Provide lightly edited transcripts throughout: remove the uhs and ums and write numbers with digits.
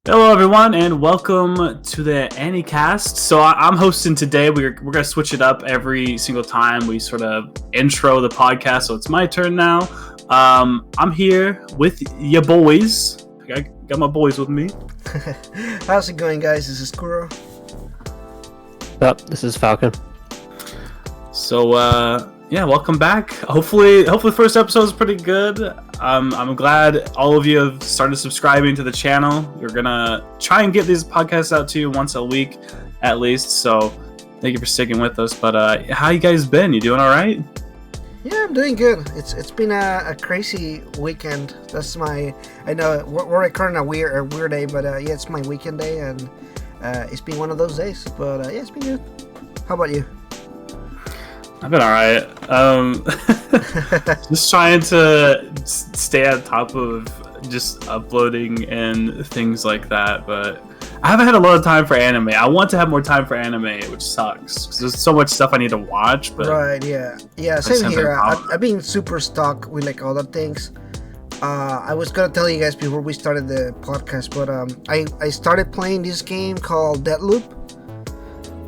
Hello, everyone, and welcome to the Anicast. So I'm hosting today. We're gonna switch it up every single time we sort of intro the podcast. So it's my turn now. I'm here with your boys. I got my boys with me. How's it going, guys? This is Kuro. This is Falcon. So yeah, welcome back. Hopefully the first episode is pretty good. I'm glad all of you have started subscribing to the channel. We're gonna try and get these podcasts out to you once a week at least. So thank you for sticking with us. But how you guys been? You doing all right? Yeah, I'm doing good. It's been a crazy weekend. I know we're recording a weird day, but yeah, it's my weekend day, and it's been one of those days. But yeah, it's been good. How about you? I've been all right. Just trying to stay on top of just uploading and things like that, but I haven't had a lot of time for anime. I want to have more time for anime, which sucks because there's so much stuff I need to watch. But right, yeah, same here. I've been super stuck with like other things. I was gonna tell you guys before we started the podcast, but I started playing this game called Deathloop,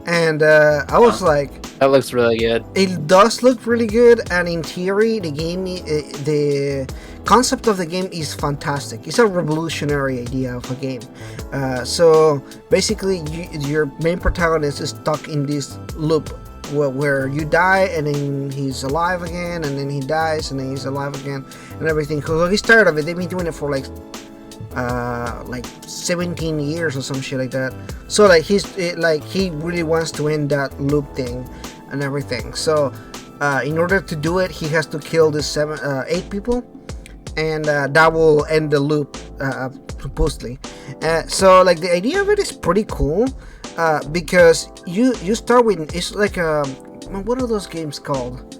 and I was like, that looks really good. It does look really good, and in theory, the concept of the game is fantastic. It's a revolutionary idea of a game. So basically, your main protagonist is stuck in this loop where you die, and then he's alive again, and then he dies, and then he's alive again, and everything. So he's tired of it. They've been doing it for like 17 years or some shit like that. So like he really wants to end that loop thing and everything. So in order to do it, he has to kill this 8 people, and that will end the loop supposedly. So like the idea of it is pretty cool, because you start with, it's like what are those games called?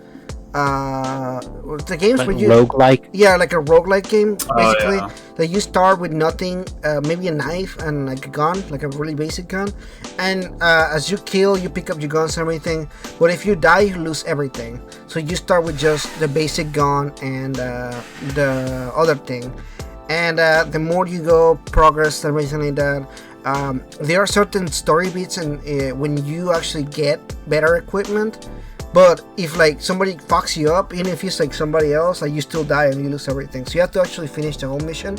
The games like where you roguelike? Yeah, like a roguelike game basically. Yeah. That you start with nothing, maybe a knife and like a gun, like a really basic gun, and as you kill, you pick up your guns and everything. But if you die, you lose everything. So you start with just the basic gun and the other thing. And the more you go progress and everything like that, there are certain story beats, and when you actually get better equipment. But if like somebody fucks you up, even if it's like somebody else, like you still die and you lose everything. So you have to actually finish the whole mission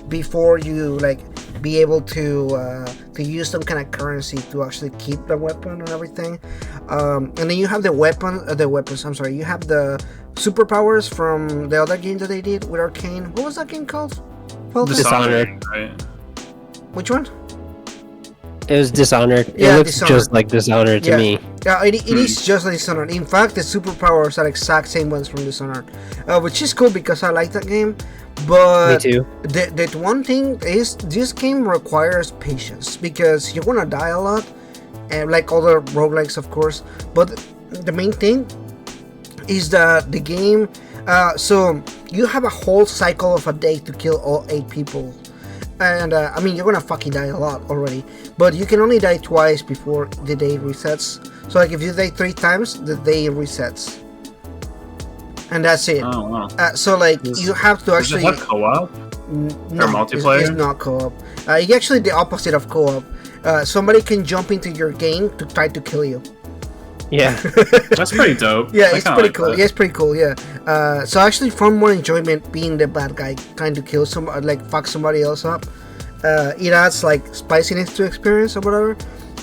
before you like be able to use some kind of currency to actually keep the weapon and everything. And then you have the weapons. I'm sorry, you have the superpowers from the other game that they did with Arcane. What was that game called? Dishonored, right? Which one? It was Dishonored. Yeah, it looks Dishonored. just like Dishonored to me. Yeah, it is just like Dishonored. In fact, the superpowers are exact same ones from Dishonored, which is cool because I like that game. But Me too. The one thing is this game requires patience because you're gonna die a lot, and like other roguelikes, of course. But the main thing is that the game, so you have a whole cycle of a day to kill all 8 people. And I mean, you're gonna fucking die a lot already, but you can only die twice before the day resets. So like if you die 3 times, the day resets, and that's it. Oh wow. So like you have to actually. Does it have co-op? No, or multiplayer? It's not co-op. It's actually the opposite of co-op. Somebody can jump into your game to try to kill you. Yeah. That's pretty dope. Yeah, I it's kinda pretty like cool. that. Yeah, it's pretty cool. Yeah. So I actually found more enjoyment being the bad guy, trying to kill somebody, like fuck somebody else up. It adds like spiciness to experience or whatever.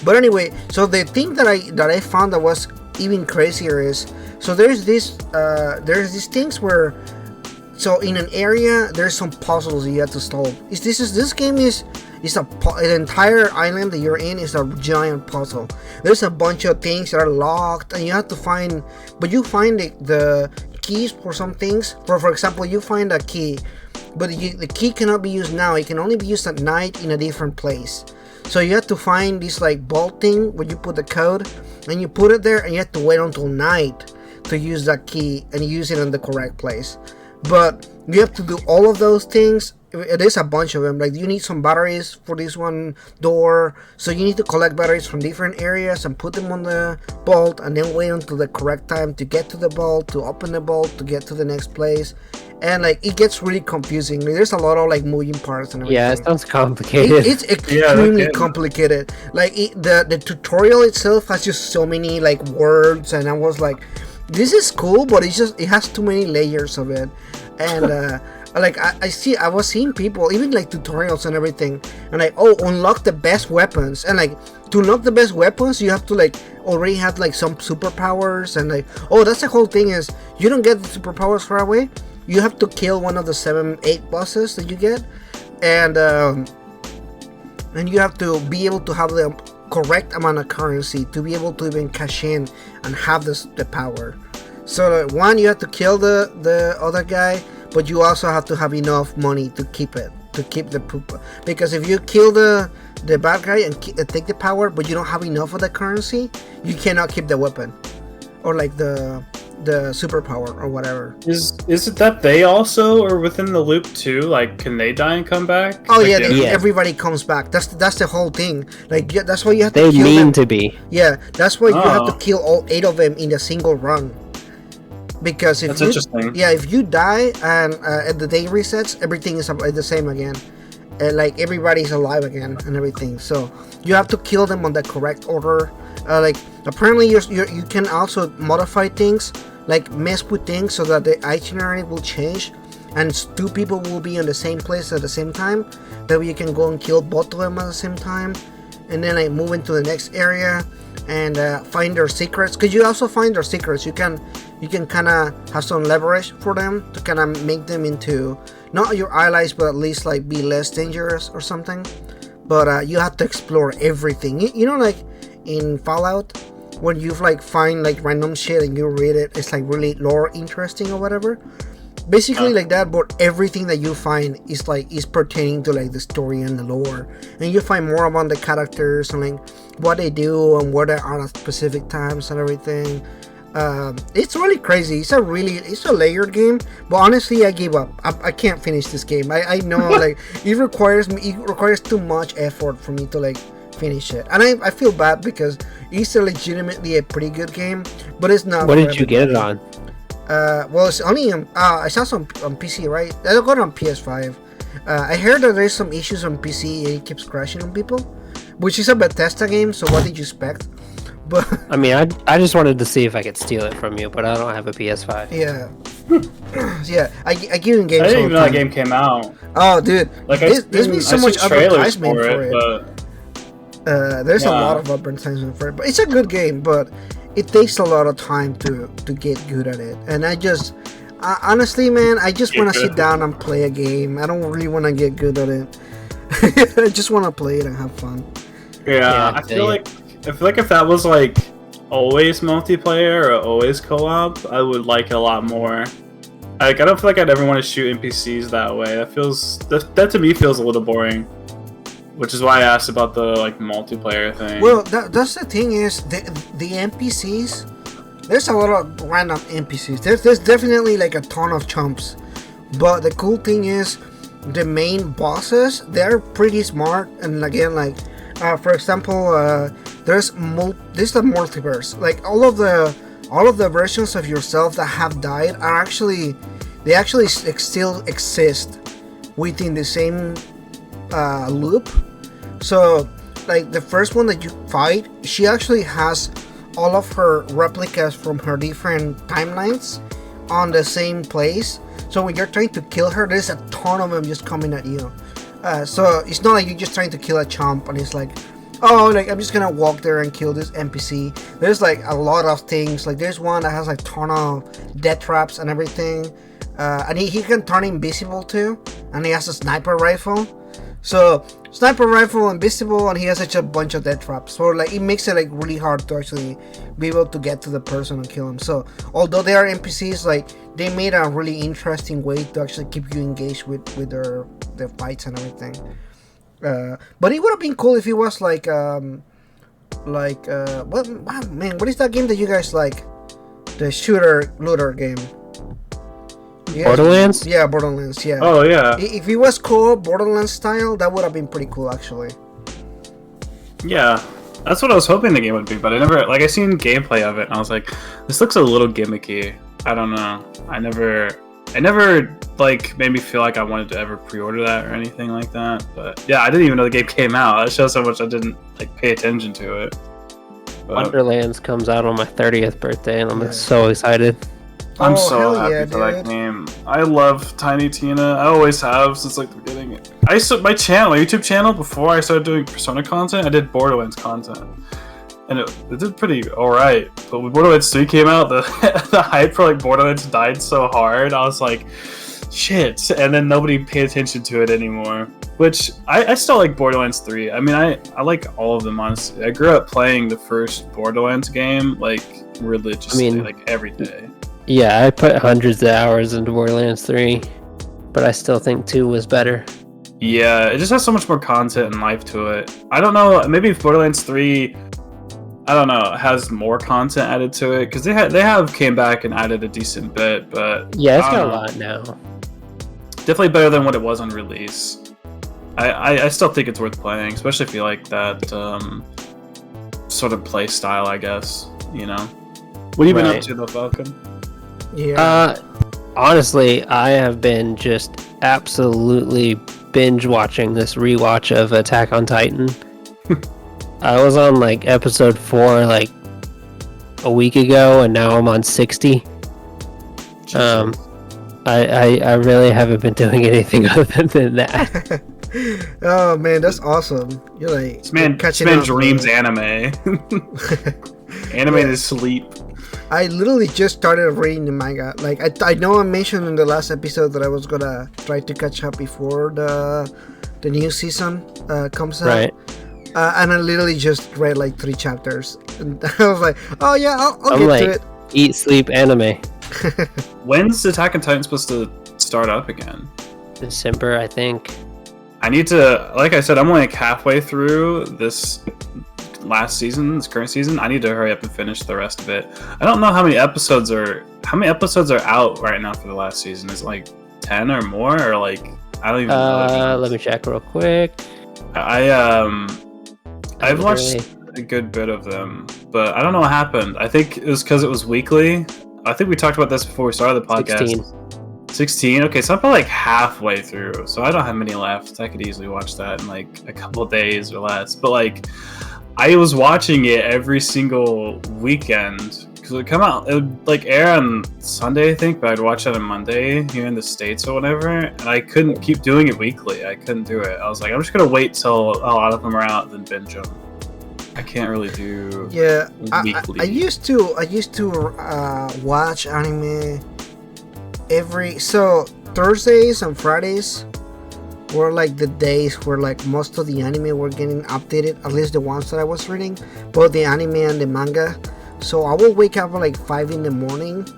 But anyway, so the thing that I found that was even crazier is, so there's these things where, so in an area there's some puzzles you have to solve. This game is an entire island that you're in is a giant puzzle. There's a bunch of things that are locked, and you have to find, but you find the keys for some things. For example, you find a key, but the key cannot be used now. It can only be used at night in a different place. So you have to find this like vault thing where you put the code, and you put it there, and you have to wait until night to use that key and use it in the correct place. but you have to do all of those things. It is a bunch of them. Like, you need some batteries for this one door, so you need to collect batteries from different areas and put them on the bolt, and then wait until the correct time to get to the bolt, to open the bolt, to get to the next place. And like, it gets really confusing. Like, there's a lot of like moving parts and everything. Yeah, it sounds complicated. It's extremely complicated. Like, the tutorial itself has just so many like words, and I was like, this is cool, but it has too many layers of it. And like, I was seeing people, even like tutorials and everything, and like, oh, unlock the best weapons, and like, to unlock the best weapons, you have to like already have like some superpowers, and like, oh, that's the whole thing, is you don't get the superpowers right away. You have to kill one of the 7-8 bosses that you get, and you have to be able to have the correct amount of currency to be able to even cash in and have the power. So one, you have to kill the other guy, but you also have to have enough money to keep the poop. Because if you kill the bad guy and take the power, but you don't have enough of the currency, you cannot keep the weapon or like the superpower or whatever. Is it that they also are within the loop too? Like, can they die and come back? Oh, like, yeah, everybody comes back. That's the whole thing. Like, yeah, that's why you have to They kill mean them. to be. Yeah, that's why you have to kill all 8 of them in a single run. Because if if you die and at the day resets, everything is the same again. Like, everybody's alive again and everything. So you have to kill them on the correct order. Like, apparently you can also modify things, like mess with things so that the itinerary will change, and 2 people will be in the same place at the same time. That way you can go and kill both of them at the same time, and then like move into the next area and find their secrets. Because you also find their secrets. You can kind of have some leverage for them to kind of make them into not your allies, but at least like be less dangerous or something. But you have to explore everything. You know, like in Fallout, when you like find like random shit and you read it, it's like really lore interesting or whatever. Basically like that, but everything that you find is pertaining to like the story and the lore, and you find more about the characters and like what they do and where they are at specific times and everything. It's really crazy. It's a layered game, but honestly I gave up. I can't finish this game. I know like it requires too much effort for me to like finish it, and I feel bad because it's legitimately a pretty good game, but it's not. What did you get it on? Well, it's only I saw some on PC, right? I got it on PS5. I heard that there's some issues on PC. It keeps crashing on people, which is a Bethesda game. So what did you expect? But I mean, I just wanted to see if I could steal it from you, but I don't have a PS5. Yeah, yeah. I give you games. I didn't even know that game came out. Oh, dude! Like, there's been so much advertisement for it. But there's a lot of advertisement for it, but it's a good game. But it takes a lot of time to get good at it, and honestly, man, I just want to sit down and play a game. I don't really want to get good at it. I just want to play it and have fun. Yeah, I feel like if that was like always multiplayer or always co-op, I would like it a lot more. Like, I don't feel like I'd ever want to shoot NPCs that way. That to me feels a little boring. Which is why I asked about the like multiplayer thing. Well, that's the thing is the NPCs. There's a lot of random NPCs. There's definitely like a ton of chumps, but the cool thing is the main bosses. They're pretty smart, and again, like for example, there's the multiverse. Like all of the versions of yourself that have died are actually still exist within the same loop. So like the first one that you fight, she actually has all of her replicas from her different timelines on the same place. So when you're trying to kill her, there's a ton of them just coming at you. So it's not like you're just trying to kill a chump and it's like, oh, like I'm just gonna walk there and kill this NPC. There's like a lot of things. Like there's one that has like ton of death traps and everything. And he can turn invisible too, and he has a sniper rifle. So sniper rifle, invisible, and he has such a bunch of death traps. So like it makes it like really hard to actually be able to get to the person and kill him. So although they are NPCs, like they made a really interesting way to actually keep you engaged with their fights and everything. But it would have been cool if it was what is that game that you guys like? The shooter looter game. Yes. Borderlands? Yeah, Borderlands. Yeah. Oh yeah, If it was co-op Borderlands style, that would have been pretty cool, actually. yeah. That's what I was hoping the game would be, but I never I seen gameplay of it, and I was like, this looks a little gimmicky. I don't know. I never like made me feel like I wanted to ever pre-order that or anything like that. But yeah, I didn't even know the game came out. That shows how much I didn't like pay attention to it. But Wonderlands comes out on my 30th birthday, and I'm so excited. I'm Oh, so hell happy yeah, for that dude. game. I love Tiny Tina. I always have since like the beginning. My YouTube channel, before I started doing Persona content, I did Borderlands content, and it did pretty alright. But when Borderlands 3 came out, the the hype for like Borderlands died so hard. I was like, shit, and then nobody paid attention to it anymore. Which I still like Borderlands 3. I mean, I like all of them, honestly. I grew up playing the first Borderlands game like religiously, like every day. Yeah, I put hundreds of hours into Borderlands 3, but I still think 2 was better. Yeah, it just has so much more content and life to it. I don't know, maybe if Borderlands 3, I don't know, has more content added to it, because they have came back and added a decent bit, but Yeah, it's I got don't a know. lot now. Definitely better than what it was on release. I still think it's worth playing, especially if you like that sort of play style, I guess, you know? What have you been up Right. to though, Falcon? Yeah. Honestly, I have been just absolutely binge watching this rewatch of Attack on Titan. I was on like episode 4 like a week ago, and now I'm on 60. I really haven't been doing anything other than that. Oh man, that's awesome. You're like This man catching up, dreams bro. anime. Anime is sleep. I literally just started reading the manga. Like I know I mentioned in the last episode that I was gonna try to catch up before the new season comes out. Right. And I literally just read like 3 chapters, and I was like, oh yeah, I'll I'm get like, to it. eat, sleep, anime. When's Attack on Titan supposed to start up again? December, I think. I need to, like I said, I'm only like halfway through this last season, this current season. I need to hurry up and finish the rest of it. I don't know how many episodes are out right now for the last season. Is it like 10 or more, or like I don't even know. Let me check real quick. I've watched a good bit of them, but I don't know what happened. I think it was because it was weekly. I think we talked about this before we started the podcast. 16. Okay, so I'm probably like halfway through, so I don't have many left. I could easily watch that in like a couple of days or less. But like, I was watching it every single weekend because it would come out. It would like air on Sunday, I think, but I'd watch it on Monday here in the States or whatever. And I couldn't keep doing it weekly. I couldn't do it. I was like, I'm just gonna wait till a lot of them are out, then binge them. I can't really do. Yeah, weekly. I used to watch anime so Thursdays and Fridays were like the days where like most of the anime were getting updated, at least the ones that I was reading, both the anime and the manga. So I will wake up at like 5 in the morning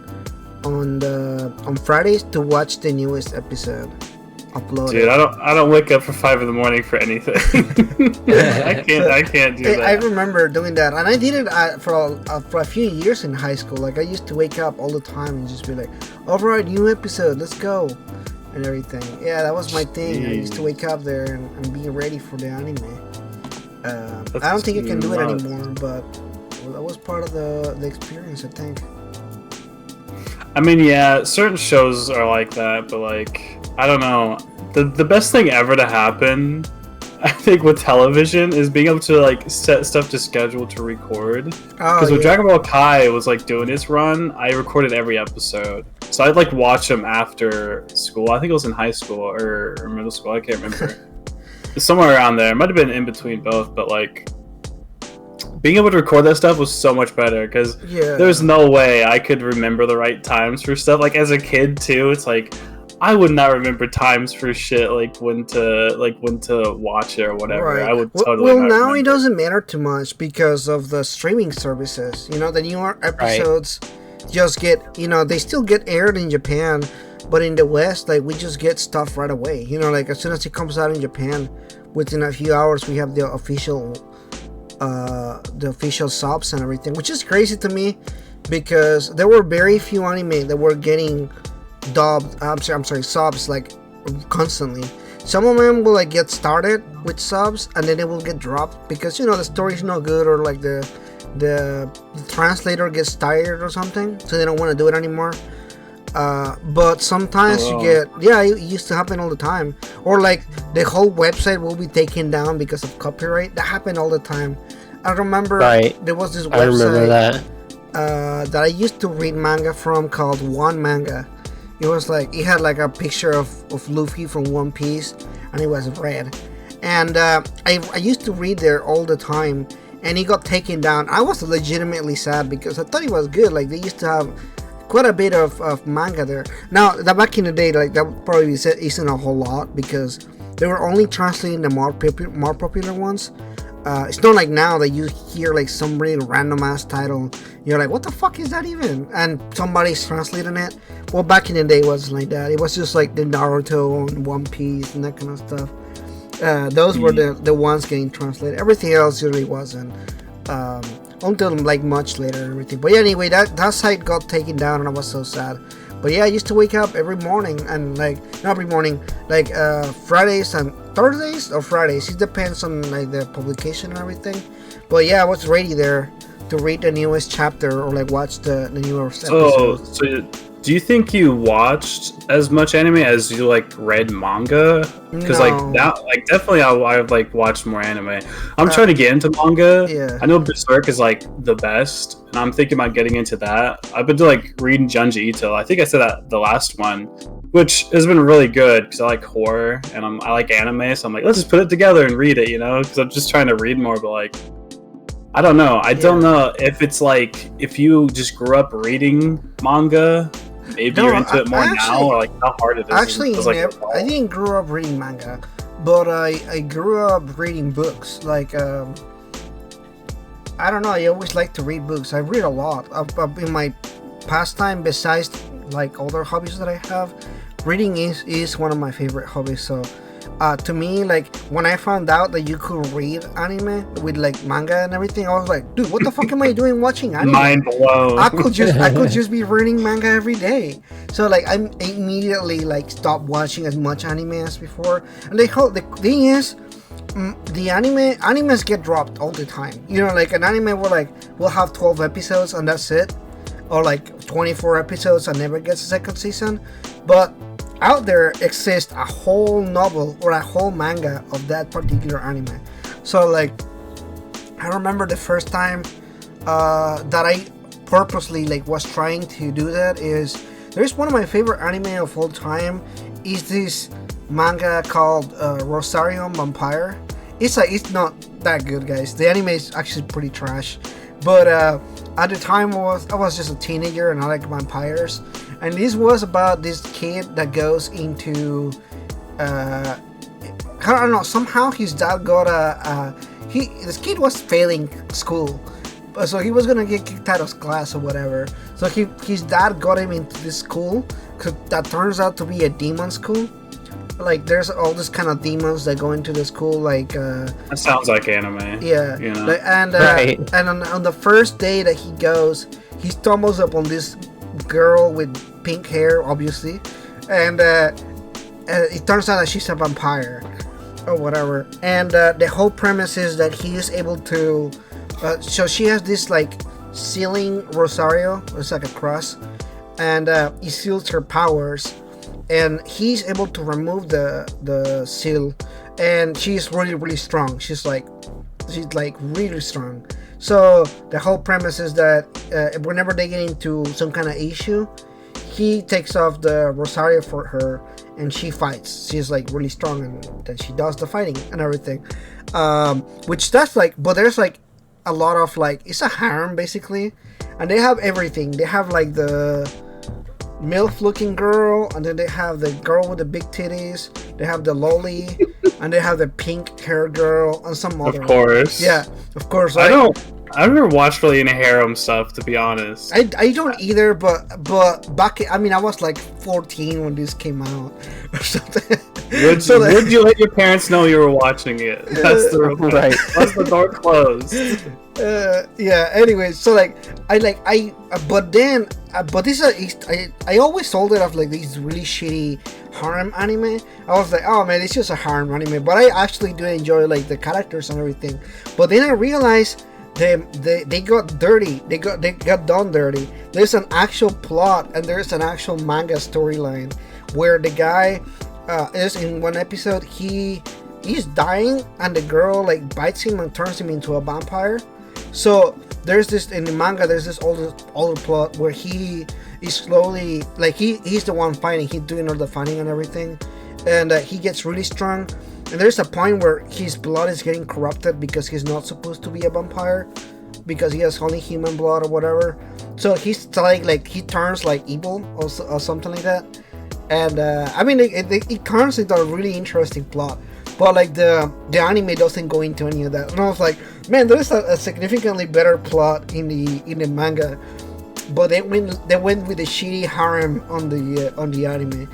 on Fridays to watch the newest episode uploaded. Dude, I don't wake up for 5 in the morning for anything. I can't do that. I remember doing that, and I did it for a few years in high school. Like I used to wake up all the time and just be like, "Alright, new episode, let's go," and everything. Yeah, that was my thing. I used to wake up there and be ready for the anime. I don't think I can do it anymore, but that was part of the experience, I think. I mean, yeah, certain shows are like that, but like, I don't know. The best thing ever to happen, I think, with television is being able to like set stuff to schedule to record. Because when Dragon Ball Kai was like doing its run, I recorded every episode. So I'd like watch them after school. I think it was in high school or middle school. I can't remember. Somewhere around there. It might have been in between both, but like, being able to record that stuff was so much better because there's no way I could remember the right times for stuff. Like as a kid too, it's like I would not remember times for shit, like when to watch it or whatever. Right. I would totally. Well, not now remember. it doesn't matter too much because of the streaming services. You know, the newer episodes just get, you know, they still get aired in Japan, but in the West, like we just get stuff right away. You know, like as soon as it comes out in Japan, within a few hours, we have the official subs and everything, which is crazy to me because there were very few anime that were getting dubbed. I'm sorry, subs like constantly. Some of them will like get started with subs and then it will get dropped because the story's not good or like the translator gets tired or something, so they don't want to do it anymore. But sometimes you get it used to happen all the time, or like the whole website will be taken down because of copyright. That happened all the time. I remember there was this website I remember that. that I used to read manga from called One Manga. It was like it had like a picture of Luffy from One Piece, and it was red. And I used to read there all the time, and it got taken down. I was legitimately sad because I thought it was good. Like they used to have quite a bit of manga there. Now that back in the day, like that probably isn't a whole lot because they were only translating the more popular ones. It's not like now that you hear like some really random ass title, you're like, what the fuck is that even? And somebody's translating it. Well, back in the day it wasn't like that. It was just like the Naruto and One Piece and that kind of stuff. Those were the ones getting translated. Everything else really wasn't. Until like much later and everything. But yeah, anyway, that site got taken down and I was so sad. But yeah, I used to wake up every morning and like not every morning, like Fridays and Thursdays or Fridays. It depends on like the publication and everything. But yeah, I was ready there to read the newest chapter or like watch the newest episode. So do you think you watched as much anime as you like read manga? Because like that, like definitely I've like watched more anime. I'm trying to get into manga. Yeah. I know Berserk is like the best, and I'm thinking about getting into that. I've been like reading Junji Ito. I think I said that the last one, which has been really good because I like horror and I like anime. So I'm like, let's just put it together and read it, because I'm just trying to read more. But like, I don't know. I don't know if it's like if you just grew up reading manga. Maybe you're into it more now, or like how hard it is. Actually, I didn't grow up reading manga, but I grew up reading books. Like I don't know, I always like to read books. I read a lot. In my pastime, besides like other hobbies that I have, reading is one of my favorite hobbies. So to me, like when I found out that you could read anime with like manga and everything, I was like, dude, what the fuck am I doing watching anime? Mind blown. I could just be reading manga every day. So like I immediately like stopped watching as much anime as before. And the thing is, the animes get dropped all the time. Like an anime will have 12 episodes and that's it, or like 24 episodes and never gets a second season. But out there exists a whole novel or a whole manga of that particular anime. So like I remember the first time that I purposely like was trying to do that is there's one of my favorite anime of all time is this manga called Rosario Vampire. It's not that good, guys. The anime is actually pretty trash, but at the time I was just a teenager and I like vampires. And this was about this kid that goes into I don't know, somehow his dad got this kid was failing school, so he was gonna get kicked out of class or whatever. So his dad got him into this school that turns out to be a demon school. Like there's all this kind of demons that go into the school. Like that sounds like anime. Yeah, Like, and right. And on the first day that he goes, he stumbles upon this girl with pink hair, obviously, and it turns out that she's a vampire or whatever. And the whole premise is that he is able to. So she has this like sealing Rosario. It's like a cross, and it seals her powers. And he's able to remove the seal, and she's really strong. She's like really strong. So the whole premise is that whenever they get into some kind of issue, he takes off the Rosario for her, and she fights. She's like really strong, and then she does the fighting and everything. Which that's like, but there's like a lot of like, it's a harem basically, and they have everything. They have like the MILF looking girl, and then they have the girl with the big titties, they have the loli, and they have the pink hair girl, and some other. Of course. Yeah, of course. I've never watched really any harem stuff, to be honest. I don't either, but back, I was like 14 when this came out or something. Would you let your parents know you were watching it? That's the right. Once the door closed. Yeah. Anyway, so like but then, but this I always told it of like these really shitty harem anime. I was like, oh man, it's just a harem anime. But I actually do enjoy like the characters and everything. But then I realized they got dirty. They got done dirty. There's an actual plot and there's an actual manga storyline where the guy is in one episode he's dying and the girl like bites him and turns him into a vampire. So there's this in the manga. There's this older plot where he is slowly like he's the one fighting. He's doing all the fighting and everything, and he gets really strong. And there's a point where his blood is getting corrupted because he's not supposed to be a vampire because he has only human blood or whatever. So he's like he turns like evil or something like that. And I mean it turns into a really interesting plot. But like the anime doesn't go into any of that, and I was like, man, there's a significantly better plot in the manga, but they went with the shitty harem on the anime.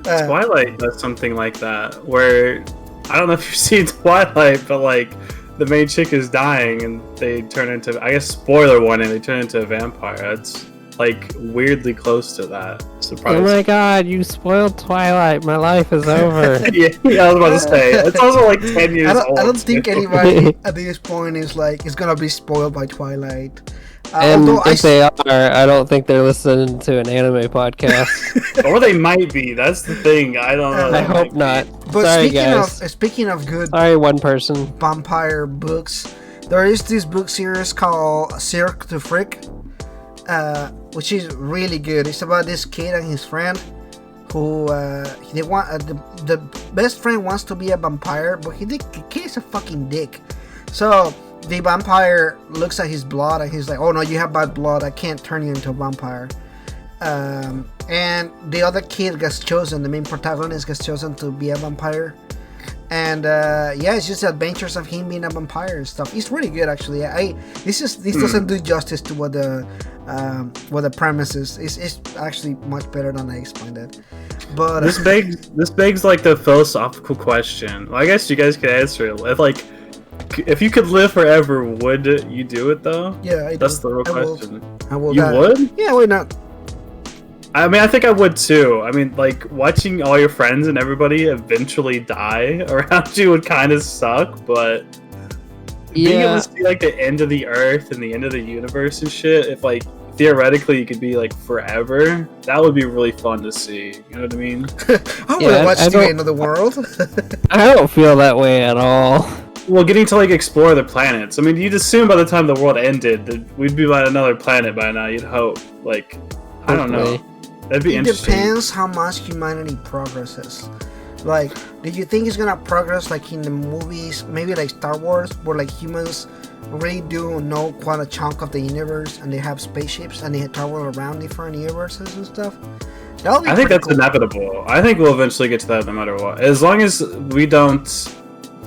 Twilight does something like that, where I don't know if you've seen Twilight, but like the main chick is dying and they turn into, I guess spoiler warning, they turn into a vampire. It's like weirdly close to that. Surprise. Oh my god, you spoiled Twilight. My life is over. yeah, I was about to say. It's also like 10 years old. I don't think anybody at this point is gonna be spoiled by Twilight. And if they are, I don't think they're listening to an anime podcast. Or they might be. That's the thing. I don't know. I hope not. But Sorry, speaking of good one person vampire books, there is this book series called Cirque du Freak, which is really good. It's about this kid and his friend who they want the best friend wants to be a vampire, but the kid is a fucking dick. So the vampire looks at his blood and he's like, oh no, you have bad blood, I can't turn you into a vampire. And the other kid gets chosen, the main protagonist gets chosen to be a vampire. And it's just the adventures of him being a vampire and stuff. It's really good actually. This doesn't do justice to what the premise is. It's actually much better than I explained it. But this begs like the philosophical question. Well, I guess you guys could answer it. If you could live forever, would you do it though? Yeah, that's the real question. I will. You would? Yeah, why not? I mean, I think I would too. I mean, like, watching all your friends and everybody eventually die around you would kind of suck, but being able to see, like, the end of the earth and the end of the universe and shit, if, like, theoretically you could be, like, forever, that would be really fun to see. You know what I mean? I want to watch the end of the world. I don't feel that way at all. Well, getting to, like, explore other planets. I mean, you'd assume by the time the world ended that we'd be on another planet by now, you'd hope. Like, I don't know. That'd be interesting. It depends how much humanity progresses. Like, do you think it's gonna progress like in the movies, maybe like Star Wars, where like humans really do know quite a chunk of the universe and they have spaceships and they travel around different universes and stuff? I think that's inevitable. I think we'll eventually get to that no matter what. As long as we don't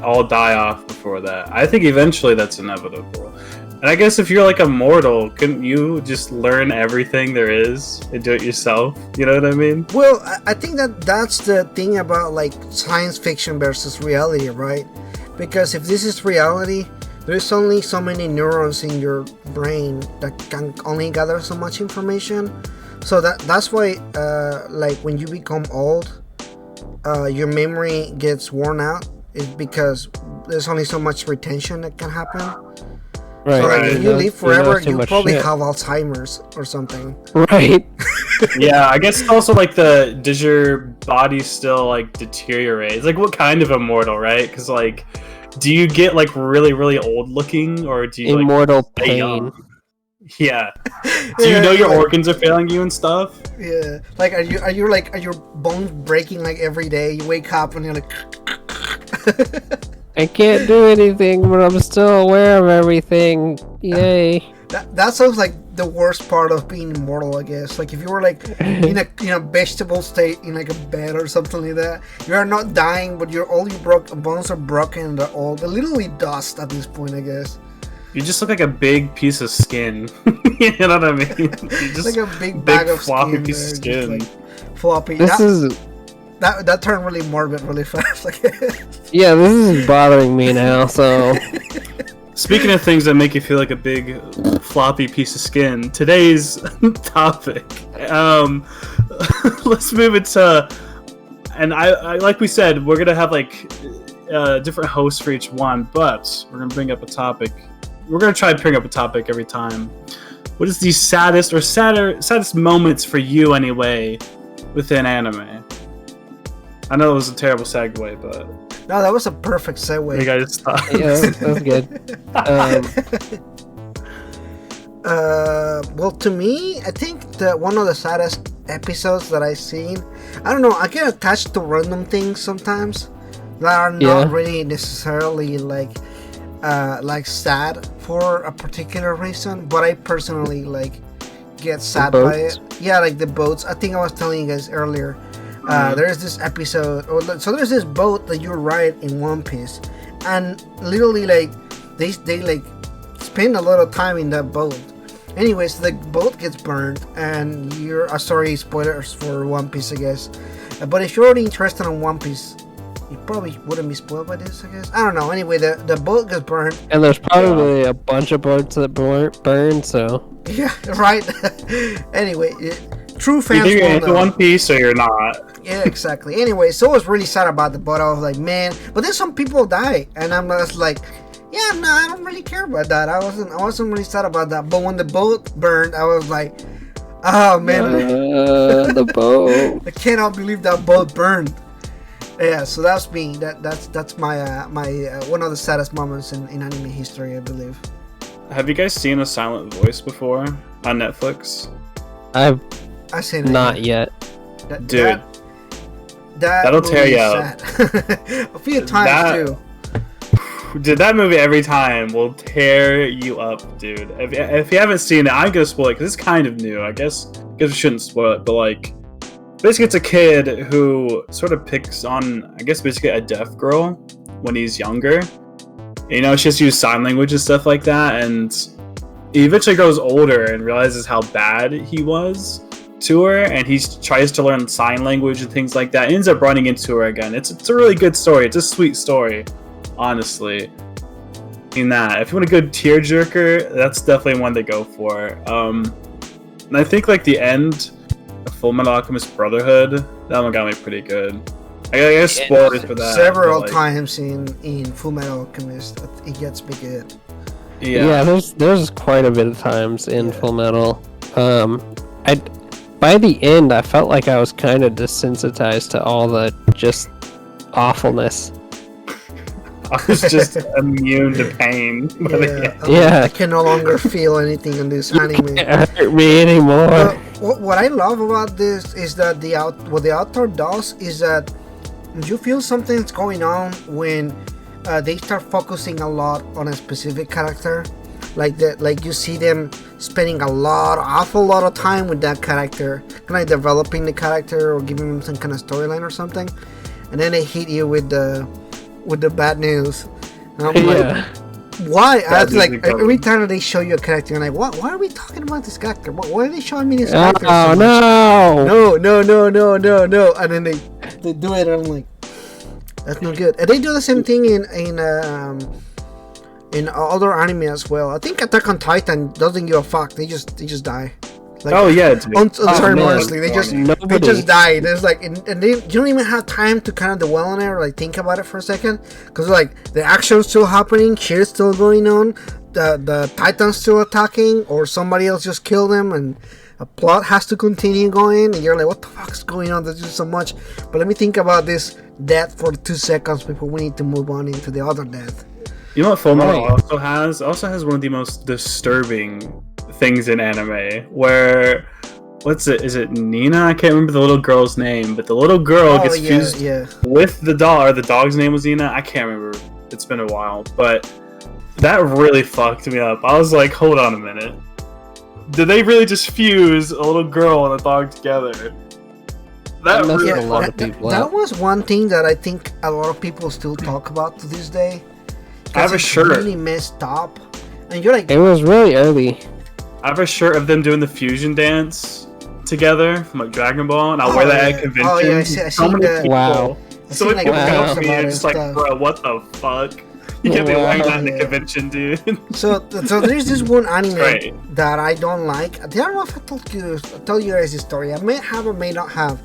all die off before that. I think eventually that's inevitable. And I guess if you're like a mortal, couldn't you just learn everything there is and do it yourself? You know what I mean? Well, I think that's the thing about like science fiction versus reality, right? Because if this is reality, there's only so many neurons in your brain that can only gather so much information. So that's why, like when you become old, your memory gets worn out. Is because there's only so much retention that can happen. Right. So like, if you live forever, you probably shit. have Alzheimer's or something. Right. Yeah, I guess also like does your body still like deteriorate? It's like what kind of immortal, right? Because like, do you get like really really old looking, or do you immortal like, stay pain? young? Yeah. Do you know your organs are failing you and stuff? Yeah. Like, are your bones breaking like every day? You wake up and you're like. I can't do anything, but I'm still aware of everything. Yay. That sounds like the worst part of being immortal, I guess. Like if you were like in a vegetable state in like a bed or something like that, you are not dying, but all your bones are broken and they're old. They're literally dust at this point, I guess. You just look like a big piece of skin. You know what I mean? You just like a big bag of floppy skin piece of skin. like, floppy. That turned really morbid really fast. Yeah, this is bothering me now, so Speaking of things that make you feel like a big floppy piece of skin, today's topic. Let's move it to, and I like we said, we're gonna have like different hosts for each one, but we're gonna bring up a topic. We're gonna try to bring up a topic every time. What is the saddest or saddest moments for you anyway within anime? I know it was a terrible segue, but No, that was a perfect segue. you guys stop. Yeah, that's good. Well, to me, I think that one of the saddest episodes that I've seen, I don't know, I get attached to random things sometimes that are not really necessarily like sad for a particular reason, but I personally like get sad by it. Yeah, like the boats. I think I was telling you guys earlier. There's this episode, so there's this boat that you ride in One Piece, and literally like they like spend a lot of time in that boat. Anyways, the boat gets burned, and you're sorry, spoilers for One Piece, I guess. But if you're already interested in One Piece, you probably wouldn't be spoiled by this, I guess. I don't know. Anyway, the boat gets burned, And there's probably a bunch of boats that burn, so yeah, right. Anyway, true fans Either you're will into know. One Piece or you're not. Yeah, exactly. Anyway, so I was really sad about the boat. I was like, man, but then some people die, and I'm just like, yeah, no, I don't really care about that. I wasn't really sad about that. But when the boat burned, I was like, oh man, the boat. I cannot believe that boat burned. Yeah, so that's me. That's my one of the saddest moments in anime history, I believe. Have you guys seen A Silent Voice before on Netflix? I've I seen it. not yet. Dude, that'll tear you up. A few times too. Dude, that movie every time will tear you up, dude. If you haven't seen it, I'm gonna spoil it because it's kind of new. I guess we shouldn't spoil it, but like, basically, it's a kid who sort of picks on, I guess, basically a deaf girl when he's younger. You know, she just uses sign language and stuff like that, and he eventually grows older and realizes how bad he was to her, and he tries to learn sign language and things like that. He ends up running into her again. It's a really good story. It's a sweet story, honestly. In that, if you want a good tearjerker, that's definitely one to go for. And I think like the end of Full Metal Alchemist Brotherhood, that one got me pretty good. I guess spoilers for that. Several but, like, times in Full Metal Alchemist, it gets me good. Yeah, there's quite a bit of times in Full Metal. By the end, I felt like I was kind of desensitized to all the just awfulness. I was just immune to pain. Yeah. I can no longer feel anything in this anime. It hurt me anymore. What I love about this is that what the author does is that you feel something's going on when they start focusing a lot on a specific character, like you see them spending awful lot of time with that character, kind of developing the character or giving them some kind of storyline or something, and then they hit you with the bad news. And I'm like, why? I was like, every time that they show you a character, I'm like, what? Why are we talking about this character? Why are they showing me this character? Oh no! No! And then they do it, and I'm like, that's not good. And they do the same thing in other anime as well. I think Attack on Titan doesn't give a fuck. They just die. Like, oh yeah, dude. Unceremoniously, they just die. There's like, and they, you don't even have time to kind of dwell on it or like think about it for a second, because like the action's still happening, shit's still going on, the Titan's still attacking, or somebody else just killed them, and a plot has to continue going, and you're like, what the fuck's going on? There's just so much. But let me think about this death for 2 seconds before we need to move on into the other death. You know what Fullmetal also has? It also has one of the most disturbing things in anime, where is it Nina? I can't remember the little girl's name, but the little girl gets fused with the dog, or the dog's name was Nina. I can't remember. It's been a while, but that really fucked me up. I was like, hold on a minute. Did they really just fuse a little girl and a dog together? That really a lot of people. That was one thing that I think a lot of people still talk about to this day. I have a shirt. Really messed up, and you're like, it was really early. I have a shirt of them doing the fusion dance together from like Dragon Ball, and I'll wear that at conventions. Oh yeah, I see so many people. Wow. So many people come up to me and just just like, bro, what the fuck? You can't be wearing that in Yeah. the convention, dude. So there's this one anime Right. that I don't like. I don't know if I tell you guys this story. I may have or may not have.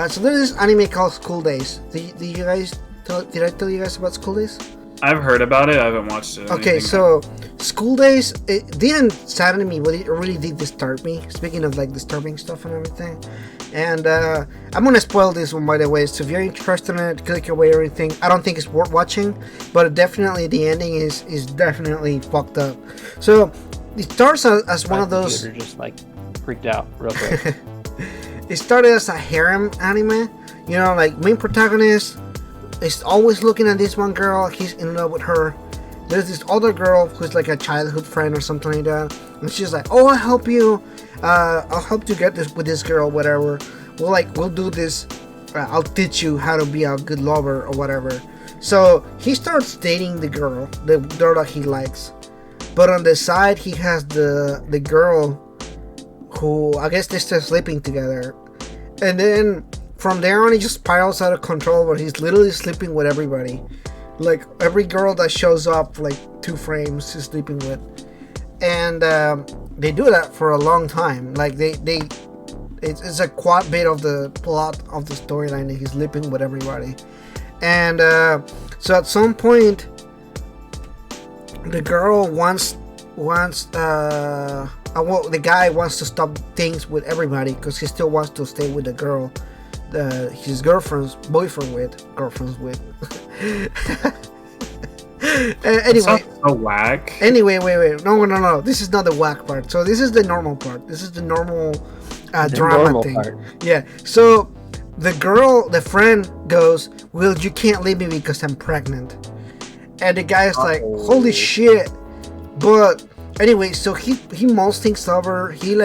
So there's this anime called School Days. Did I tell you guys about School Days? I've heard about it. I haven't watched it. Okay, so School Days, it didn't sadden me, but it really did disturb me. Speaking of like disturbing stuff and everything. And I'm gonna spoil this one, by the way, so if you're interested in it, click away or anything. I don't think it's worth watching, but definitely the ending is definitely fucked up. So it starts as one My of those. computer just like freaked out real quick. It started as a harem anime, you know, like main protagonist is always looking at this one girl, he's in love with her. There's this other girl who's like a childhood friend or something like that, and she's like, oh, I'll help you get this with this girl, whatever. We'll do this, I'll teach you how to be a good lover or whatever. So he starts dating the girl that he likes, but on the side he has the girl who I guess they're still sleeping together, and then from there on it just spirals out of control where he's literally sleeping with everybody. Like every girl that shows up, like 2 frames he's sleeping with, and they do that for a long time. Like it's a quad bit of the plot of the storyline that he's sleeping with everybody. And so at some point the girl the guy wants to stop things with everybody because he still wants to stay with the girl his girlfriend's with. Anyway, so whack. Anyway, wait. No. This is not the whack part. So this is the normal part. This is the normal drama normal thing. part. Yeah. So the friend goes, well, you can't leave me because I'm pregnant. And the guy's like, holy shit. But anyway, so he mulls things over. He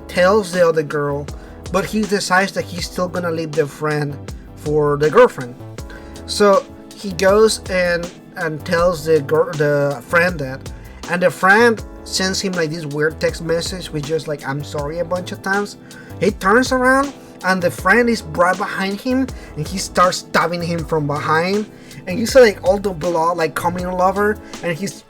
tells the other girl, but he decides that he's still gonna leave the friend for the girlfriend. So he goes and tells the friend that, and the friend sends him like this weird text message with just like I'm sorry a bunch of times. He turns around and the friend is right behind him, and he starts stabbing him from behind, and you see like all the blood like coming all over, and his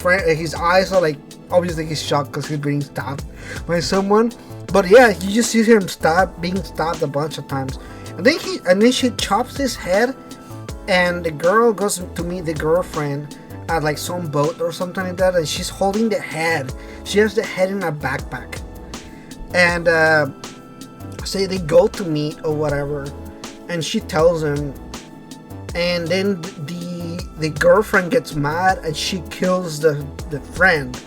eyes are like obviously he's shocked because he's being stabbed by someone. But yeah, you just see him being stabbed a bunch of times, and then she chops his head, and the girl goes to meet the girlfriend at like some boat or something like that, and she's holding the head. She has the head in a backpack, and say they go to meet or whatever, and she tells him, and then the girlfriend gets mad and she kills the friend,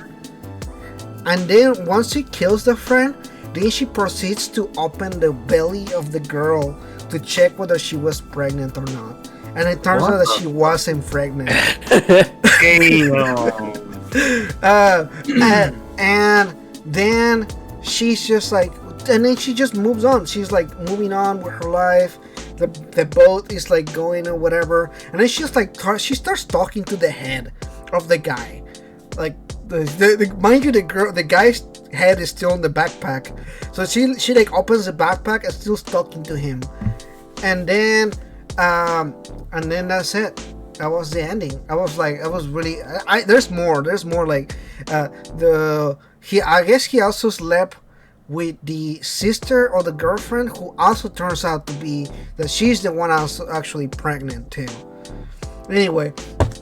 and then once she kills the friend, then she proceeds to open the belly of the girl to check whether she was pregnant or not, and it turns out that she wasn't pregnant. And then she's just like, and then she just moves on. She's like moving on with her life. The boat is like going or whatever, and then she's like she starts talking to the head of the guy. Like mind you, the guy's head is still in the backpack, so she like opens the backpack and still talking to him, and then that's it. That was the ending. I was really. There's more. Like I guess he also slept with the sister or the girlfriend, who also turns out to be that she's the one also actually pregnant too. Anyway,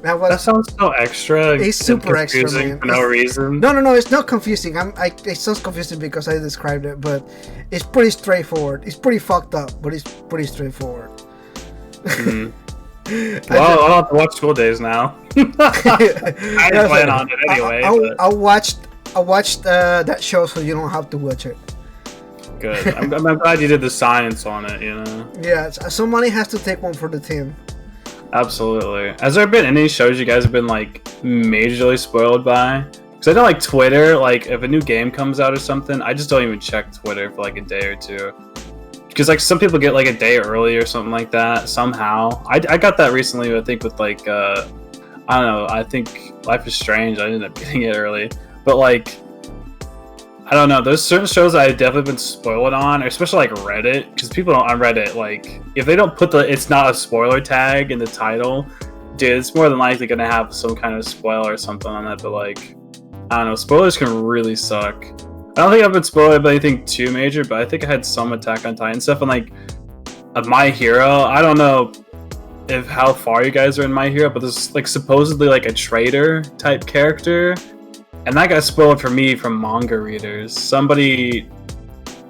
that sounds so extra. It's super extra, man. For no reason. No, it's not confusing. It sounds confusing because I described it, but it's pretty straightforward. It's pretty fucked up, but it's pretty straightforward. Mm. Well, I'll have to watch School Days now. I didn't plan on it anyway. I watched that show, so you don't have to watch it. Good. I'm glad you did the science on it. You know. Yeah, somebody has to take one for the team. Absolutely. Has there been any shows you guys have been like majorly spoiled by? Because I know like Twitter, like if a new game comes out or something, I just don't even check Twitter for like a day or two. Because like some people get like a day early or something like that somehow. I got that recently, I think, with like I don't know, I think Life is Strange. I ended up getting it early, but like I don't know, there's certain shows that I've definitely been spoiled on, especially like Reddit, because people on Reddit, like if they don't put the it's not a spoiler tag in the title, dude, it's more than likely gonna have some kind of spoiler or something on it. But like, I don't know, spoilers can really suck. I don't think I've been spoiled by anything too major, but I think I had some Attack on Titan stuff and like My Hero. I don't know if how far you guys are in My Hero, but there's like supposedly like a traitor type character, and that got spoiled for me from manga readers. Somebody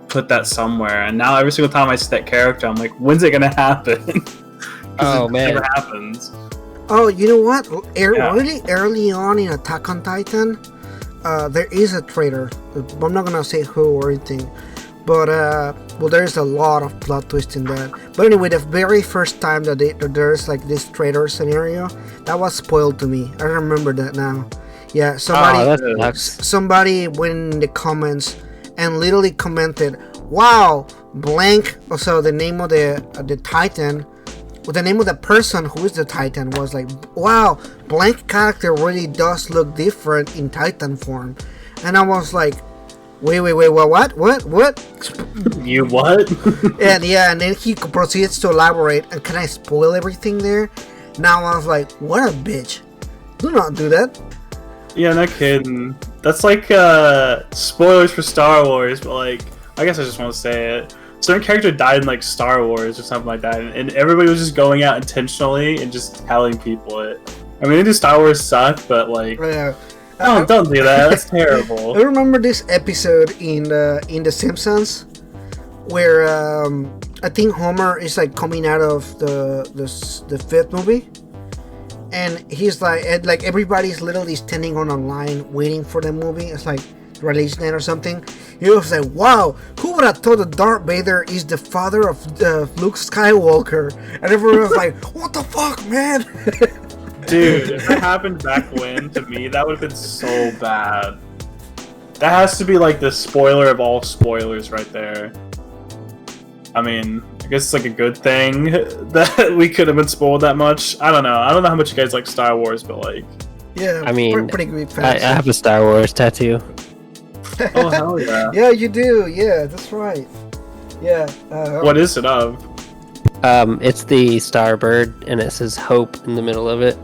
put that somewhere, and now every single time I see that character, I'm like, when's it gonna happen? Oh man, never happens. Oh, you know what? Really early on in Attack on Titan, there is a traitor. I'm not gonna say who or anything, but well, there's a lot of plot twist in that. But anyway, the very first time that there's like this traitor scenario, that was spoiled to me. I remember that now. Yeah, somebody went in the comments and literally commented, "Wow, blank." Also, the name of the Titan. Well, the name of the person who is the Titan was like, "Wow, blank character really does look different in Titan form," and I was like, "Wait, what? You what?" and then he proceeds to elaborate. And can I spoil everything there? Now I was like, "What a bitch! Do not do that." Yeah, no kidding. That's like spoilers for Star Wars, but like, I guess I just want to say it. Certain character died in like Star Wars or something like that, and everybody was just going out intentionally and just telling people it. I mean, Star Wars suck, but like, don't do that. That's terrible. I remember this episode in The Simpsons where I think Homer is like coming out of the fifth movie, and he's like everybody's literally standing on a line waiting for the movie. It's like release night or something. He was like, "Wow, who would have thought that Darth Vader is the father of Luke Skywalker?" And everyone was like, "What the fuck, man?" Dude, if that happened back when, to me, that would have been so bad. That has to be like the spoiler of all spoilers right there. I mean, I guess it's like a good thing that we could have been spoiled that much. I don't know how much you guys like Star Wars, but like... Yeah, I mean, pretty great fans. I have a Star Wars tattoo. Oh, hell yeah. Yeah, you do. Yeah, that's right. Yeah. What is it of? It's the Starbird, and it says Hope in the middle of it.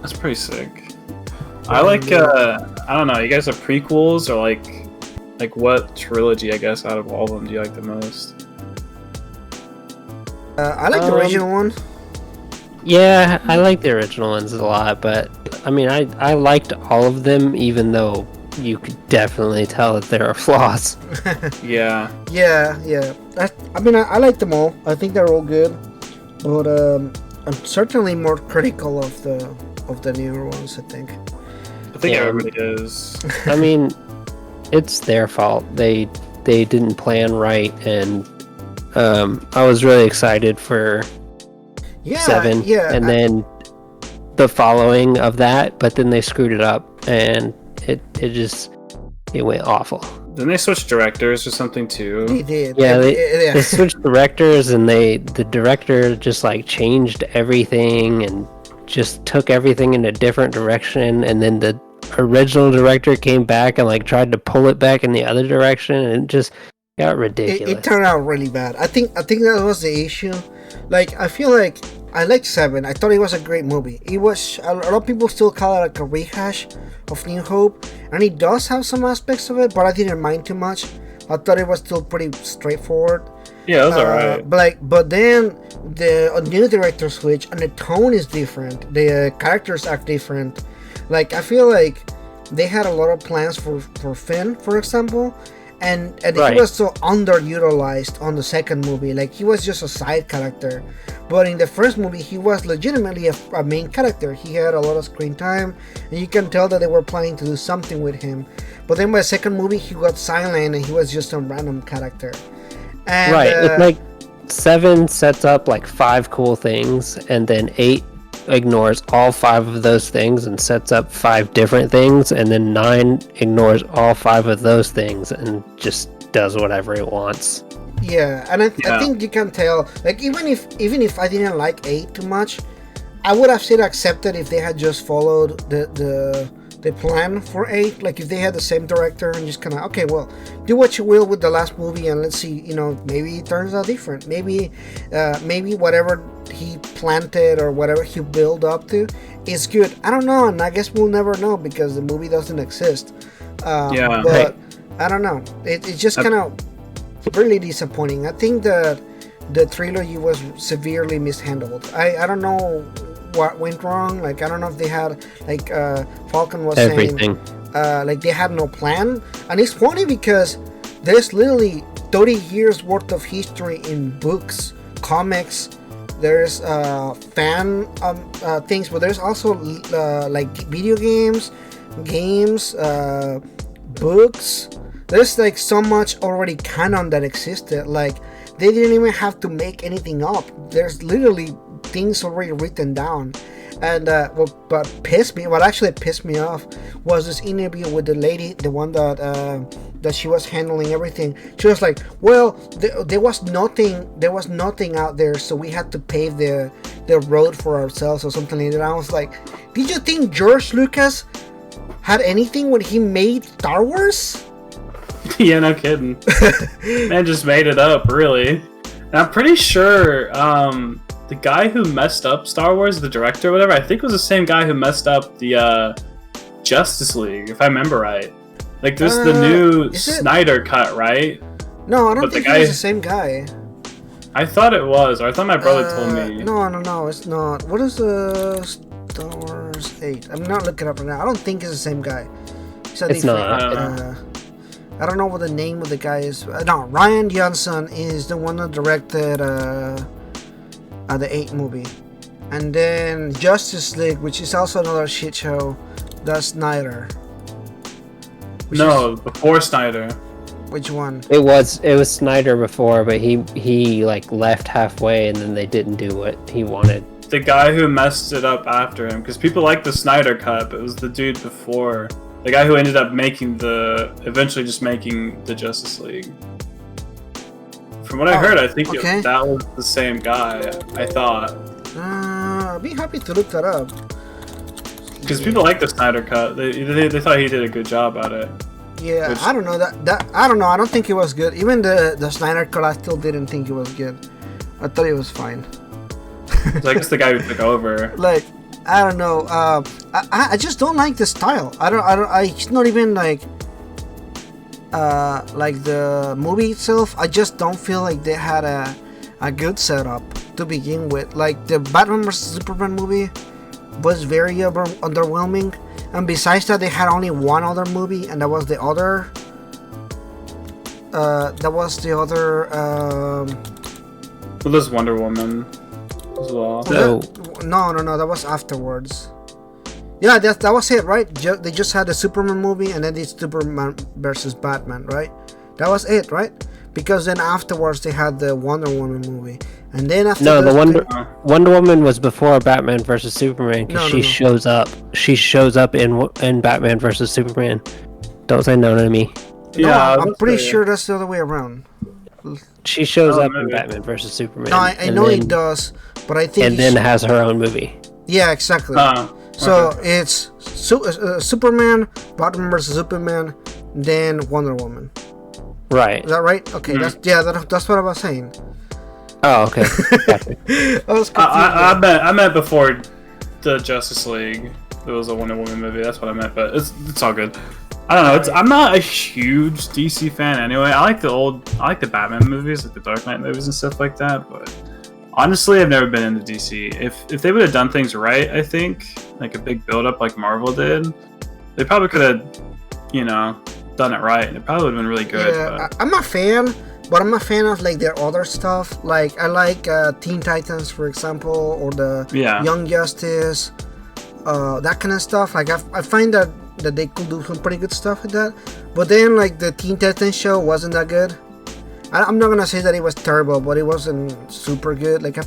That's pretty sick. I like, I don't know, you guys have prequels, or like what trilogy, I guess, out of all of them do you like the most? I like the original one. Yeah, I like the original ones a lot, but I mean, I liked all of them, even though you could definitely tell that there are flaws. Yeah. Yeah. I mean, I like them all. I think they're all good, but I'm certainly more critical of the newer ones. I think Everybody is. I mean, it's their fault. They didn't plan right, and I was really excited for 7, and then the following of that, but then they screwed it up, and it went awful. Didn't they switch directors or something too? They did. Yeah, they switched directors, and the director just like changed everything and just took everything in a different direction, and then the original director came back and like tried to pull it back in the other direction, and it just got ridiculous. It turned out really bad. I think that was the issue. Like, I feel like I liked 7. I thought it was a great movie. It was, a lot of people still call it like a rehash of New Hope, and it does have some aspects of it, but I didn't mind too much. I thought it was still pretty straightforward. Yeah, it was alright. But then the new director switch, and the tone is different. The characters act different. Like, I feel like they had a lot of plans for Finn, for example, and right. He was so underutilized on the second movie. Like, he was just a side character, but in the first movie he was legitimately a main character. He had a lot of screen time, and you can tell that they were planning to do something with him. But then by the second movie he got silent, and he was just a random character. And, right, it's like 7 sets up like 5 cool things, and then 8 ignores all 5 of those things and sets up 5 different things, and then 9 ignores all 5 of those things and just does whatever it wants. Yeah, and I think you can tell, like, even if I didn't like 8 too much, I would have still accepted if they had just followed the the plan for 8. Like if they had the same director and just kind of, okay, well, do what you will with the last movie and let's see, maybe it turns out different. Maybe whatever he planted or whatever he built up to is good. I don't know, and I guess we'll never know because the movie doesn't exist. But I don't know. It's just kind of really disappointing. I think that the trilogy was severely mishandled. I don't know what went wrong. Like I don't know if they had Falcon was everything. Saying like they had no plan. And it's funny because there's literally 30 years worth of history in books, comics. There's fan things, but there's also like video games, books. There's like so much already canon that existed. Like they didn't even have to make anything up. There's literally things already written down. And what actually pissed me off was this interview with the lady, the one that she was handling everything. She was like, well, there was nothing out there, so we had to pave the road for ourselves or something like that. I was like, did you think George Lucas had anything when he made Star Wars? Yeah, no kidding. Man just made it up, really. And I'm pretty sure the guy who messed up Star Wars, the director or whatever, I think was the same guy who messed up the Justice League, if I remember right. Like, there's the new Snyder cut, right? No, I don't think it was the same guy. I thought it was, or I thought my brother told me. No, it's not. What is the Star Wars 8? I'm not looking up right now. I don't think it's the same guy. It's not. I don't know what the name of the guy is. No, Ryan Johnson is the one that directed the 8 movie. And then Justice League, which is also another shit show, that's Snyder. Before Snyder. Which one? It was Snyder before, but he like left halfway and then they didn't do what he wanted. The guy who messed it up after him, because people like the Snyder cut, but it was the dude before. The guy who ended up eventually just making the Justice League. From what I heard, I think that was the same guy, I thought. I'd be happy to look that up. Because people like the Snyder cut. They thought he did a good job at it. Yeah, I don't know. I don't know. I don't think it was good. Even the Snyder cut, I still didn't think it was good. I thought it was fine. So I guess the guy who took over. Like, I don't know. I just don't like the style. It's not even like the movie itself. I just don't feel like they had a good setup to begin with. Like the Batman vs Superman movie was very underwhelming, and besides that, they had only one other movie, and that was the other. Well, there's Wonder Woman as well. No, that was afterwards. Yeah, that was it, right? They just had the Superman movie, and then it's Superman versus Batman, right? That was it, right? Because then afterwards they had the Wonder Woman movie, and then after Wonder Woman was before Batman versus Superman because she shows up. She shows up in Batman versus Superman. Don't say no to me. Yeah, I'm pretty sure that's the other way around. She shows up in Batman versus Superman. No, I know it does, but I think then has her own movie. Yeah, exactly. So it's Superman, Batman versus Superman, then Wonder Woman. Right. Is that right? Okay, that's what I was saying. Oh, okay. Gotcha. I meant before the Justice League. There was a Wonder Woman movie. That's what I meant, but it's all good. I don't know. I'm not a huge DC fan anyway. I like the Batman movies, like the Dark Knight movies and stuff like that. But honestly, I've never been into DC. If they would have done things right, I think like a big build up like Marvel did, they probably could have, done it right. It probably would have been really good. Yeah, I'm a fan, but I'm a fan of like their other stuff. Like I like Teen Titans, for example, or the Young Justice, that kind of stuff. Like I find that they could do some pretty good stuff with that. But then like the Teen Titans show wasn't that good. I'm not gonna say that it was terrible, but it wasn't super good. Like I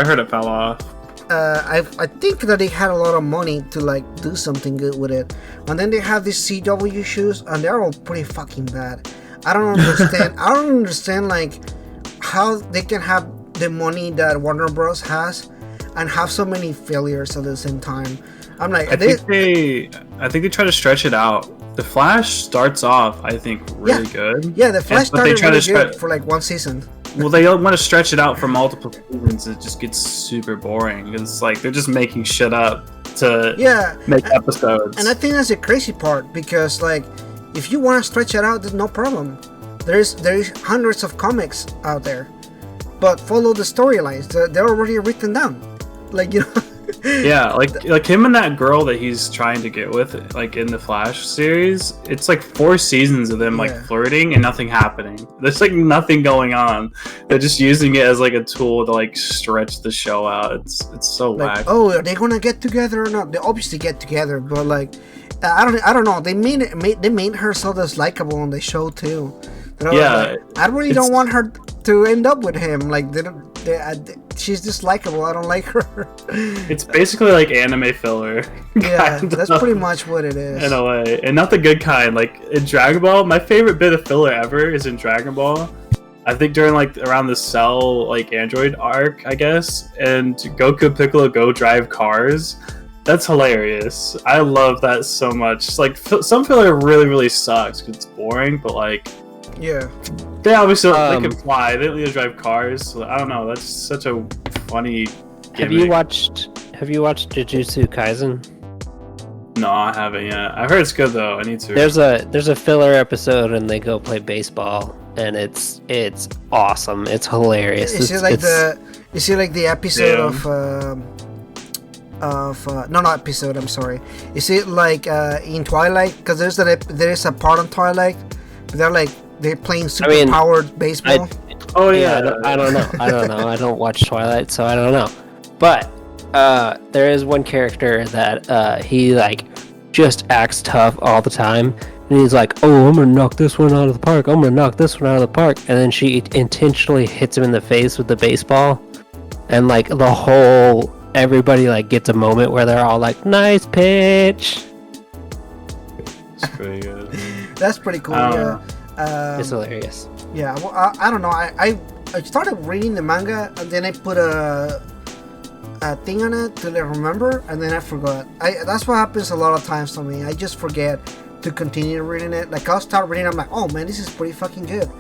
heard it fell off. I think that they had a lot of money to like do something good with it, and then they have these CW shows, and they're all pretty fucking bad. I don't understand. I don't understand like how they can have the money that Warner Bros has and have so many failures at the same time. I'm like, I think they try to stretch it out. The Flash starts off, I think, really good. Yeah, the Flash but they started try really to good for like one season. Well, they want to stretch it out for multiple seasons. It just gets super boring. It's like they're just making shit up to make episodes. And I think that's the crazy part, because like, if you want to stretch it out, there's no problem. There is hundreds of comics out there, but follow the storylines. They're already written down. Like, you know. Yeah, like him and that girl that he's trying to get with, like in the Flash series, it's like 4 seasons of them like flirting and nothing happening. There's like nothing going on. They're just using it as like a tool to like stretch the show out. It's so like, whack. Oh, are they gonna get together or not? They obviously get together, but like, I don't know. They made her so dislikable on the show too. Like, I really don't want her to end up with him. Like, she's dislikable. I don't like her. It's basically like anime filler. Yeah, that's pretty much what it is. In a way. And not the good kind. Like, in Dragon Ball, my favorite bit of filler ever is in Dragon Ball. I think during, like, around the Cell, like, Android arc, I guess. And Goku and Piccolo go drive cars. That's hilarious. I love that so much. Like, some filler really, really sucks because it's boring, but, like... Yeah. They obviously they can fly. They don't need to drive cars. So I don't know. That's such a funny gimmick. Have you watched Jujutsu Kaisen? No, I haven't yet. I heard it's good though. I need to. There's a filler episode and they go play baseball and it's awesome. It's hilarious. Is it like the episode not episode, I'm sorry. Is it like in Twilight? Because there is a part on Twilight. They're playing super-powered baseball. I don't know. I don't watch Twilight, so I don't know. But there is one character that he like just acts tough all the time, and he's like, "Oh, I'm gonna knock this one out of the park. I'm gonna knock this one out of the park," and then she intentionally hits him in the face with the baseball, and like everybody like gets a moment where they're all like, "Nice pitch." That's pretty good. That's pretty cool. Yeah. It's hilarious. Yeah, well, I don't know. I started reading the manga and then I put a thing on it to remember, and then I forgot. That's what happens a lot of times to me. I just forget to continue reading it. Like, I'll start reading, I'm like, oh man, this is pretty fucking good,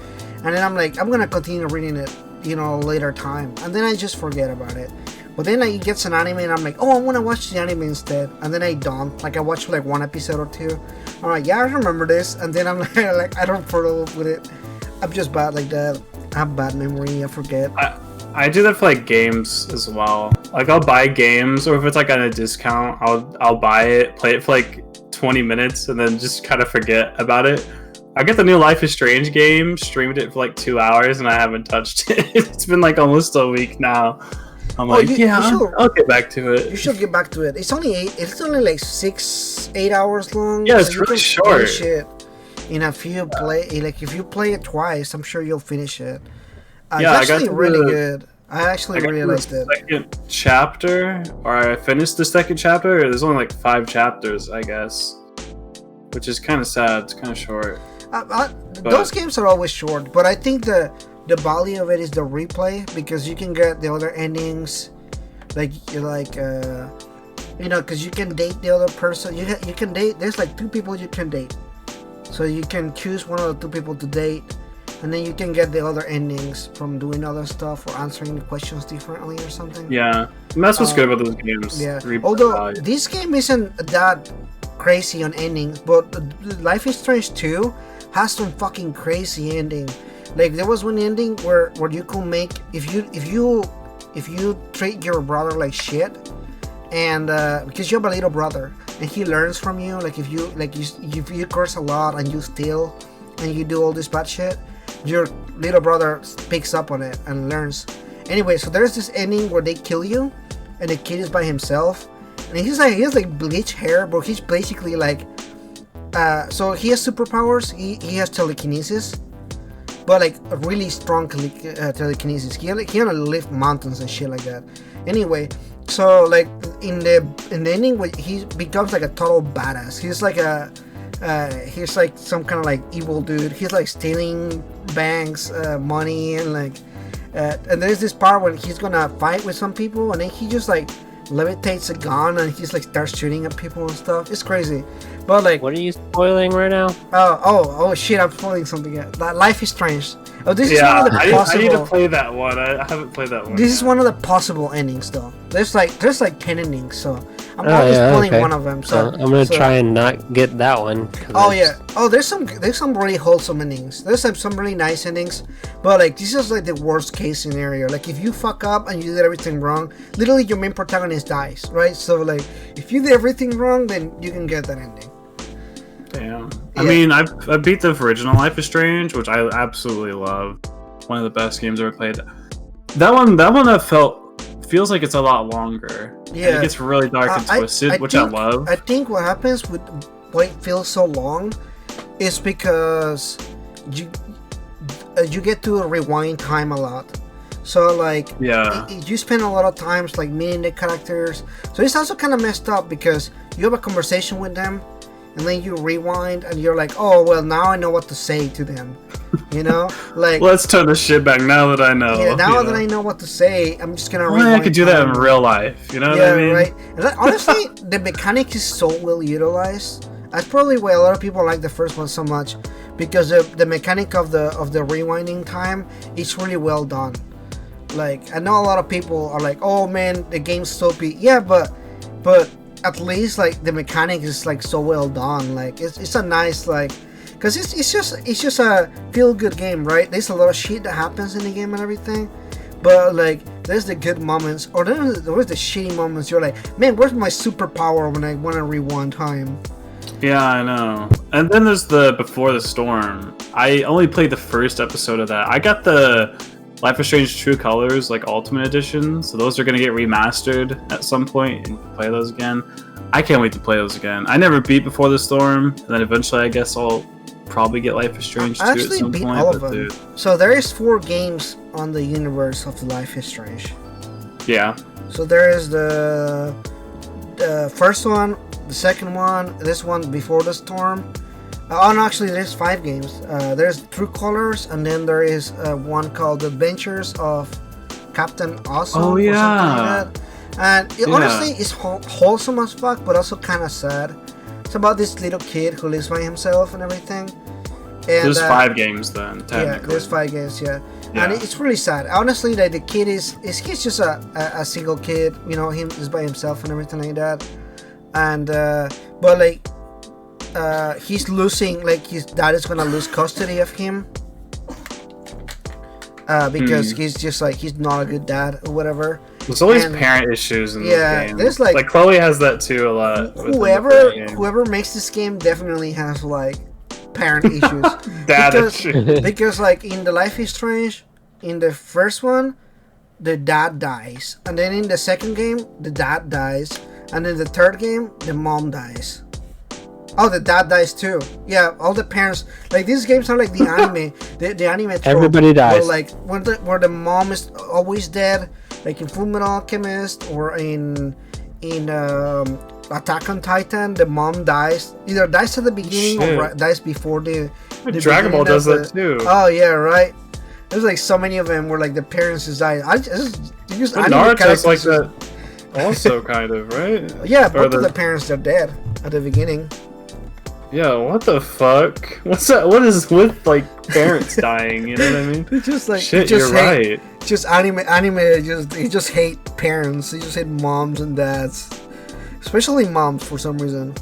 and then I'm like, I'm gonna continue reading it, later time, and then I just forget about it. But then it gets an anime and I'm like, oh, I want to watch the anime instead, and then I don't. Like, I watch like one episode or two. I'm like, yeah, I remember this, and then I'm like I don't follow up with it. I'm just bad like that. I have bad memory. I forget. I do that for like games as well. Like, I'll buy games, or if it's like on a discount, I'll buy it, play it for like 20 minutes, and then just kind of forget about it. I get the new Life is Strange game, streamed it for like 2 hours, and I haven't touched it. It's been like almost a week now. I'm I'll get back to it. You should get back to it. It's only like 6-8 hours long. Yeah, it's really short. Finish it in a few if you play it twice, I'm sure you'll finish it. It's actually really good. I actually really liked it. Second chapter, or I finished the second chapter. There's only like 5 chapters, I guess, which is kind of sad. It's kind of short. Those games are always short, but I think the value of it is the replay, because you can get the other endings, because you can date the other person. You can date. There's like 2 people you can date, so you can choose one of the 2 people to date, and then you can get the other endings from doing other stuff or answering the questions differently or something. Yeah, and that's what's good about those games. Yeah, although this game isn't that crazy on endings, but Life is Strange 2 has some fucking crazy ending. Like, there was one ending where you could make, if you treat your brother like shit, and because you have a little brother and he learns from you, like if you curse a lot and you steal and you do all this bad shit, your little brother picks up on it and learns. Anyway, so there's this ending where they kill you and the kid is by himself, and he has like bleach hair, but he's basically like so he has superpowers. He has telekinesis, but like a really strong telekinesis. He can lift mountains and shit like that. Anyway, so like in the ending, where he becomes like a total badass. He's like some kind of like evil dude. He's like stealing banks, money, and like and there's this part when he's gonna fight with some people, and then he just like levitates a gun and he's like starts shooting at people and stuff. It's crazy, but like, What are you spoiling right now? oh shit! I'm spoiling something. That Life is Strange. Oh, this is Yeah, one of the I possible. need to play that one. I haven't played that one. This yet. is one of the possible endings, though. There's like 10 endings, so I'm Oh, always yeah, spoiling okay. one of them. So I'm gonna try and not get that one. 'cause Oh it's- yeah. Oh, there's some really wholesome endings. There's some really nice endings, but like this is like the worst case scenario. Like if you fuck up and you did everything wrong, literally your main protagonist dies, right? So like if you did everything wrong, then you can get that ending. Damn. I Yeah. mean, I beat the original Life is Strange, which I absolutely love. One of the best games I've ever played. That one feels like it's a lot longer. And Yeah. it gets really dark and twisted, which I love. I think what happens with why it feels so long is because you get to rewind time a lot. So like Yeah. you spend a lot of times like meeting the characters. So it's also kind of messed up because you have a conversation with them, and then you rewind and you're like, oh well, now I know what to say to them. You know, like Let's turn the shit back now that I know. yeah, now you that know? I know what to say, I'm just gonna. Well, I rewind could do that in time. real life. You know what Yeah, I mean? right. And honestly, the mechanic is so well utilized. That's probably why a lot of people like the first one so much, because the mechanic of the rewinding time is really well done. Like I know a lot of people are like, "Oh man, the game's soapy." Yeah, but at least like the mechanic is like so well done. Like it's a nice like, cause it's just a feel good game, right? There's a lot of shit that happens in the game and everything, but like there's the good moments, or there's the shitty moments. You're like, man, where's my superpower when I want to rewind time? Yeah, I know. And then there's the Before the Storm. I only played the first episode of that. I got the Life is Strange True Colors, like Ultimate Edition, so those are gonna get remastered at some point and play those again. I can't wait to play those again. I never beat Before the Storm, and then eventually I guess I'll probably get Life is Strange 2 I at actually some beat point. all of but them. dude, So there is 4 games on the universe of Life is Strange. yeah. So there is the first one, the second one, this one Before the Storm. Oh no, actually there's 5 games. There's True Colors, and then there is one called Adventures of Captain Awesome. Oh, or yeah. something like that. And it, Yeah. honestly, it's wholesome as fuck, but also kind of sad. It's about this little kid who lives by himself and everything. And, There's 5 games then, yeah, technically. there's 5 games, yeah. Yeah. And it's really sad. Honestly, like the kid he's just a single kid, you know, him is by himself and everything like that. And but like he's losing, like his dad is gonna lose custody of him. Because he's just like he's not a good dad or whatever. There's always and- parent issues in Yeah, this game. there's, like- Chloe has that too a lot. with the game. Whoever makes this game definitely has like parent issues. Dad because- issues. Because like in the Life is Strange, in the first one, the dad dies, and then in the second game, the dad dies, and in the third game, the mom dies. Oh, the dad dies too. Yeah, all the parents. Like these games are like the anime, the anime. Trope, Everybody dies. Where, like where the mom is always dead, like in Fullmetal Alchemist or in Attack on Titan, the mom dies. Either dies at the beginning Shit. or dies before the Dragon Ball beginning does of that too. Oh yeah, right. There's like so many of them where like the parents just die. I just But anime Naruto's like characters- that also, kind of, right? Yeah, Or both of the parents are dead at the beginning. Yeah, what the fuck? What's that? What is with, like, parents dying, you know what I mean? It's just like Shit, just you're hate, right. Just anime they just hate parents. They just hate moms and dads, especially moms for some reason.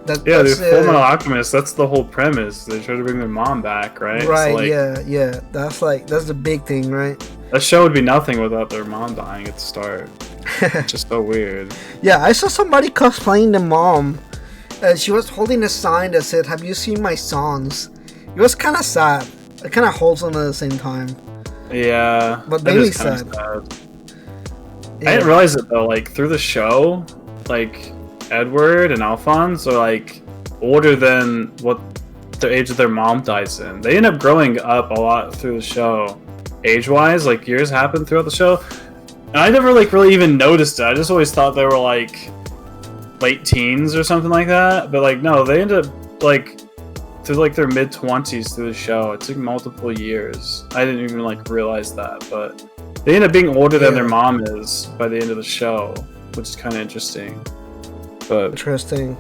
Yeah, dude, that's, Fullmetal Alchemist, that's the whole premise. They try to bring their mom back, right? right. So, like, yeah. That's the big thing, right? that show would be nothing without their mom dying at the start. It's just so weird. Yeah, I saw somebody cosplaying the mom, and she was holding a sign that said, "Have you seen my sons?" It was kind of sad. It kind of wholesome at the same time. Yeah, But that really is kinda sad. I didn't realize it though. Like through the show, like Edward and Alphonse are like older than what the age of their mom dies in. They end up growing up a lot through the show, age-wise. Like years happen throughout the show, and I never like really even noticed it. I just always thought they were like late teens or something like that. But like no, they end up like through like their mid-20s through the show. It took multiple years. I didn't even like realize that, but they end up being older than Yeah. their mom is by the end of the show. which is kind of interesting. But Interesting.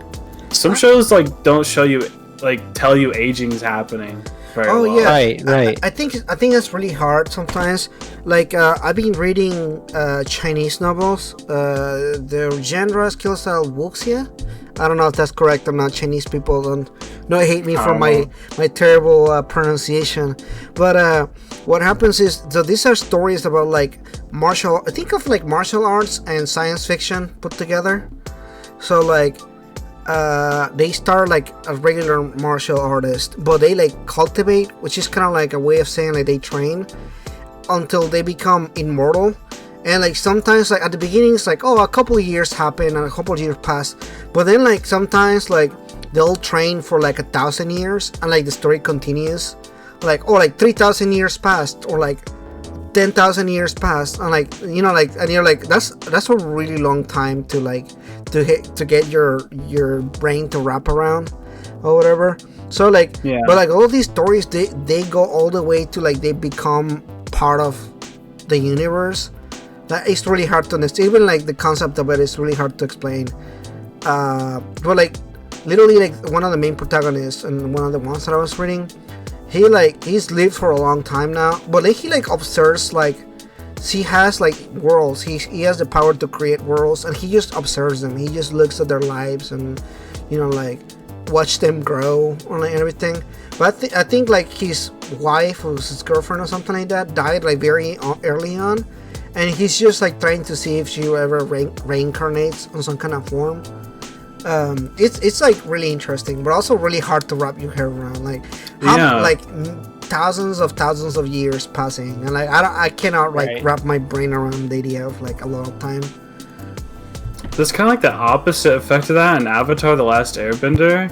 some shows like don't show you, like tell you aging's happening very Oh well. yeah, Right. I think that's really hard sometimes. Like I've been reading Chinese novels. Their genre skill style wuxia. I don't know if that's correct or not. Chinese people don't hate me for my terrible pronunciation. But what happens is, so these are stories about like I think of like martial arts and science fiction put together. So like they start like a regular martial artist, but they like cultivate, which is kind of like a way of saying like they train until they become immortal. And like sometimes like at the beginning it's like, oh, a couple of years happen and a couple of years pass, but then like sometimes like they'll train for like 1,000 years and like the story continues, like, oh, like 3,000 years passed, or like 10,000 years passed, and like, you know, like, and you're like, that's a really long time to like to get your brain to wrap around or whatever. So like, Yeah. but like all of these stories, they go all the way to like they become part of the universe. That is really hard to understand. Even like the concept of it is really hard to explain. But like literally like one of the main protagonists and one of the ones that I was reading, he's lived for a long time now. But like he like observes, like he has like worlds. He has the power to create worlds, and he just observes them. He just looks at their lives and, you know, like watch them grow and like everything. But I think like his wife or his girlfriend or something like that died like very early on. And he's just like trying to see if she ever reincarnates on some kind of form. It's like really interesting, but also really hard to wrap your head around. Like how like thousands of years passing, and like I cannot like wrap my brain around the idea of like a lot of time. There's kind of like the opposite effect of that in Avatar: The Last Airbender.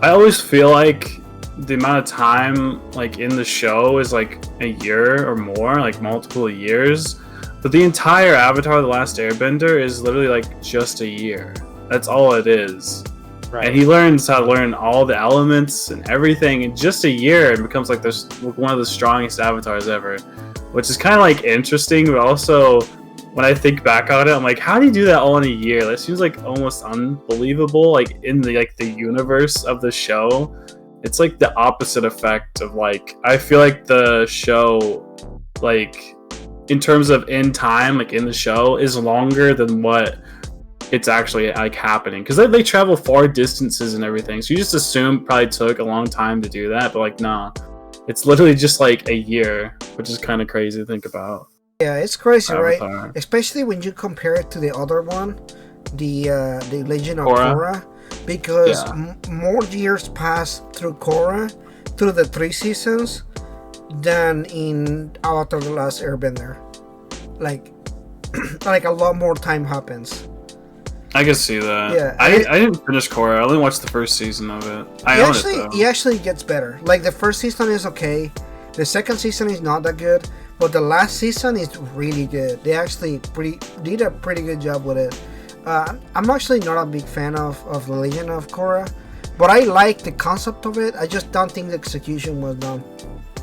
I always feel like the amount of time like in the show is like a year or more, like multiple years. But the entire Avatar: The Last Airbender is literally like just a year. That's all it is. Right. And he learns how to learn all the elements and everything in just a year, and becomes like one of the strongest avatars ever. Which is kind of like interesting, but also when I think back on it, I'm like, how do you do that all in a year? That seems like almost unbelievable. Like in the universe of the show, it's like the opposite effect of like, I feel like the show, like in terms of in time, like in the show, is longer than what it's actually like happening, because they travel far distances and everything, so you just assume it probably took a long time to do that, but like nah, it's literally just like a year, which is kind of crazy to think about. Yeah, it's crazy, Avatar. right? Especially when you compare it to the other one, the Legend of Korra, because more years pass through Korra, through the 3 seasons, than in Avatar: The Last Airbender. Like a lot more time happens. I can see that. Yeah, I didn't finish Korra. I only watched the first season of it. He actually gets better. Like the first season is okay, the second season is not that good, but the last season is really good. They actually did a pretty good job with it. I'm actually not a big fan of The Legend of Korra, but I like the concept of it. I just don't think the execution was done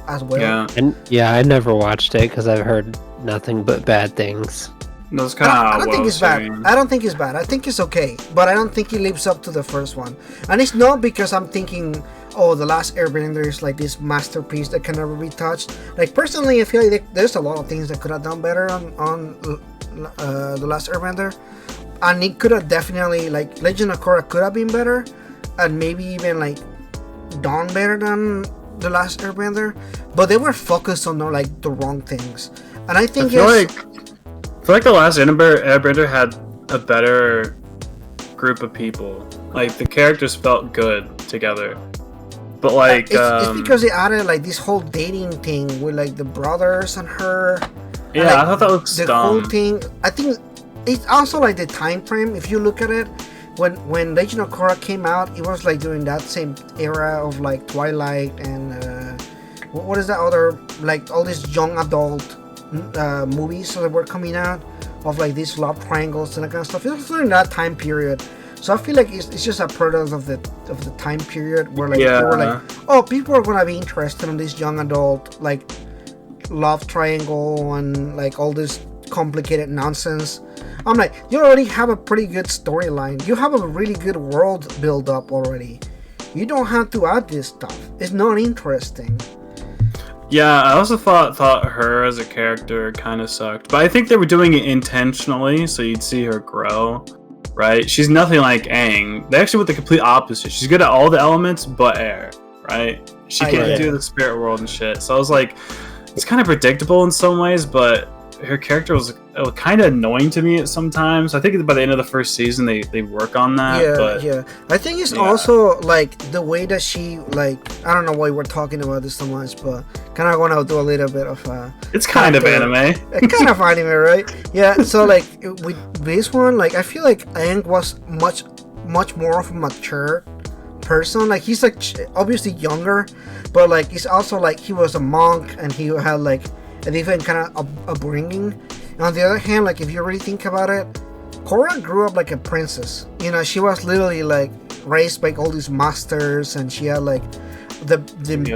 as well. Yeah, and I never watched it because I've heard nothing but bad things. That's kind of I don't think it's bad. I don't think it's bad. I think it's okay, but I don't think it lives up to the first one. And it's not because I'm thinking, oh, The Last Airbender is like this masterpiece that can never be touched. Like personally, I feel like there's a lot of things that could have done better on The Last Airbender, and it could have definitely, like, Legend of Korra could have been better, and maybe even like done better than The Last Airbender, but they were focused on like the wrong things. And I think I feel like The Last Airbender had a better group of people. Like the characters felt good together. But like it's because they added like this whole dating thing with like the brothers and her. Yeah, and, like, I thought that looked the dumb. whole thing. I think it's also like the time frame. If you look at it, when Legend of Korra came out, it was like during that same era of like Twilight and what is that other, like all these young adult movies that were coming out of like these love triangles and that kind of stuff. It was during that time period. So I feel like it's just a product of the time period where like they were like, oh, people are gonna be interested in this young adult like love triangle and like all this complicated nonsense. I'm like, you already have a pretty good storyline. You have a really good world build up already. You don't have to add this stuff. It's not interesting. Yeah, I also thought her as a character kind of sucked, but I think they were doing it intentionally, so you'd see her grow, right? She's nothing like Aang. They actually went the complete opposite. She's good at all the elements but air, right? She can't do the spirit world and shit. So I was like, it's kind of predictable in some ways, but her character was kind of annoying to me at sometimes. I think by the end of the first season they work on that. Yeah. I think it's also like the way that she like. I don't know why we're talking about this so much, but kind of want to do a little bit of. It's kind of anime. Kind of anime, right? Yeah. So like with this one, like I feel like Aang was much more of a mature person. Like he's like obviously younger, but like he's also like he was a monk and he had like a different kind of upbringing. And on the other hand, like if you really think about it, Korra grew up like a princess. You know, she was literally like raised by all these masters, and she had like the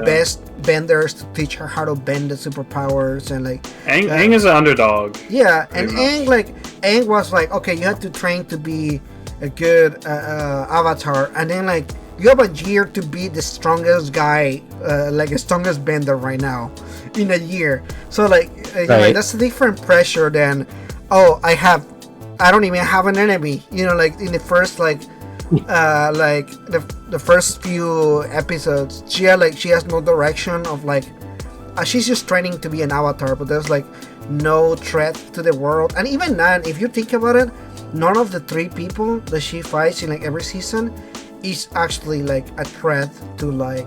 best benders to teach her how to bend the superpowers. And like Aang is an underdog. Yeah, and Aang was like, okay, you have to train to be a good avatar, and then like you have a year to be the strongest guy, like the strongest bender right now in a year. So like, like that's a different pressure than, oh, I don't even have an enemy. You know, like in the first like the first few episodes, she has no direction of like, she's just training to be an avatar, but there's like no threat to the world. And even then, if you think about it, none of the 3 people that she fights in like every season is actually like a threat to like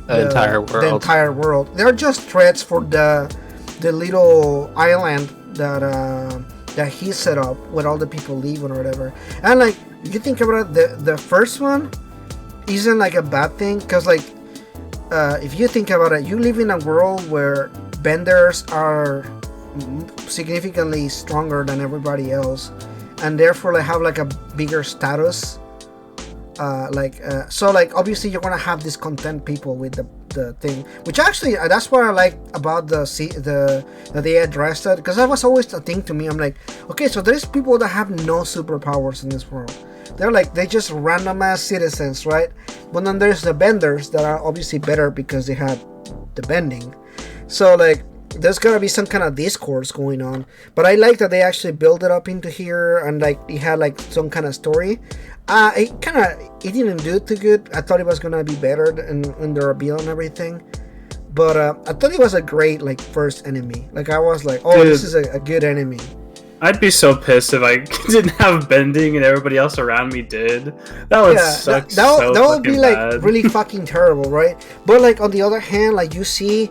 the entire world. The entire world. They're just threats for the little island that he set up where all the people live or whatever. And like if you think about it, the first one isn't like a bad thing, because like if you think about it, you live in a world where benders are significantly stronger than everybody else, and therefore they have like a bigger status. So like obviously you're gonna have discontent people with the thing, which actually that's what I like about that they addressed that, because that was always a thing to me. I'm like, okay, so there's people that have no superpowers in this world. They just random ass citizens, right? But then there's the benders that are obviously better because they have the bending. So like there's gonna be some kind of discourse going on, but I like that they actually build it up into here, and like it had like some kind of story. It didn't do too good. I thought it was gonna be better in the reveal and everything, but I thought it was a great like first enemy. Like I was like, oh, dude, this is a good enemy. I'd be so pissed if I didn't have bending and everybody else around me did. That would suck. That would be like bad. Really fucking terrible, right? But like on the other hand, like you see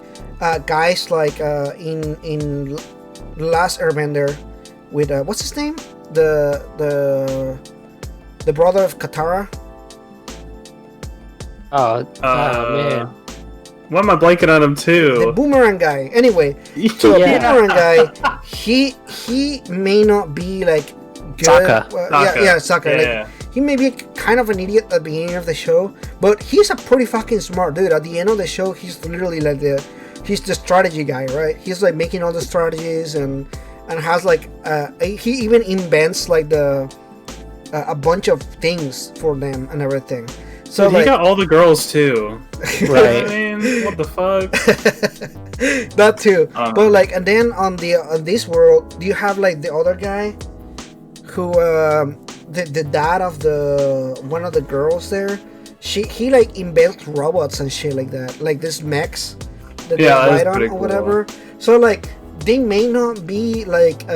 guys like in Last Airbender with what's his name, the brother of Katara. Man. Why am I blanking on him too? The boomerang guy. Anyway, so the boomerang guy, he may not be like good. Sokka. Sokka. Yeah. Like, he may be kind of an idiot at the beginning of the show, but he's a pretty fucking smart dude. At the end of the show, he's literally like he's the strategy guy, right? He's like making all the strategies and has like he even invents like a bunch of things for them and everything. So dude, he got all the girls too. Right. I mean, what the fuck? That too. But like, and then on this world, do you have like the other guy who the dad of one of the girls there? He like invents robots and shit like that, like this mechs that they ride on or whatever. So like they may not be like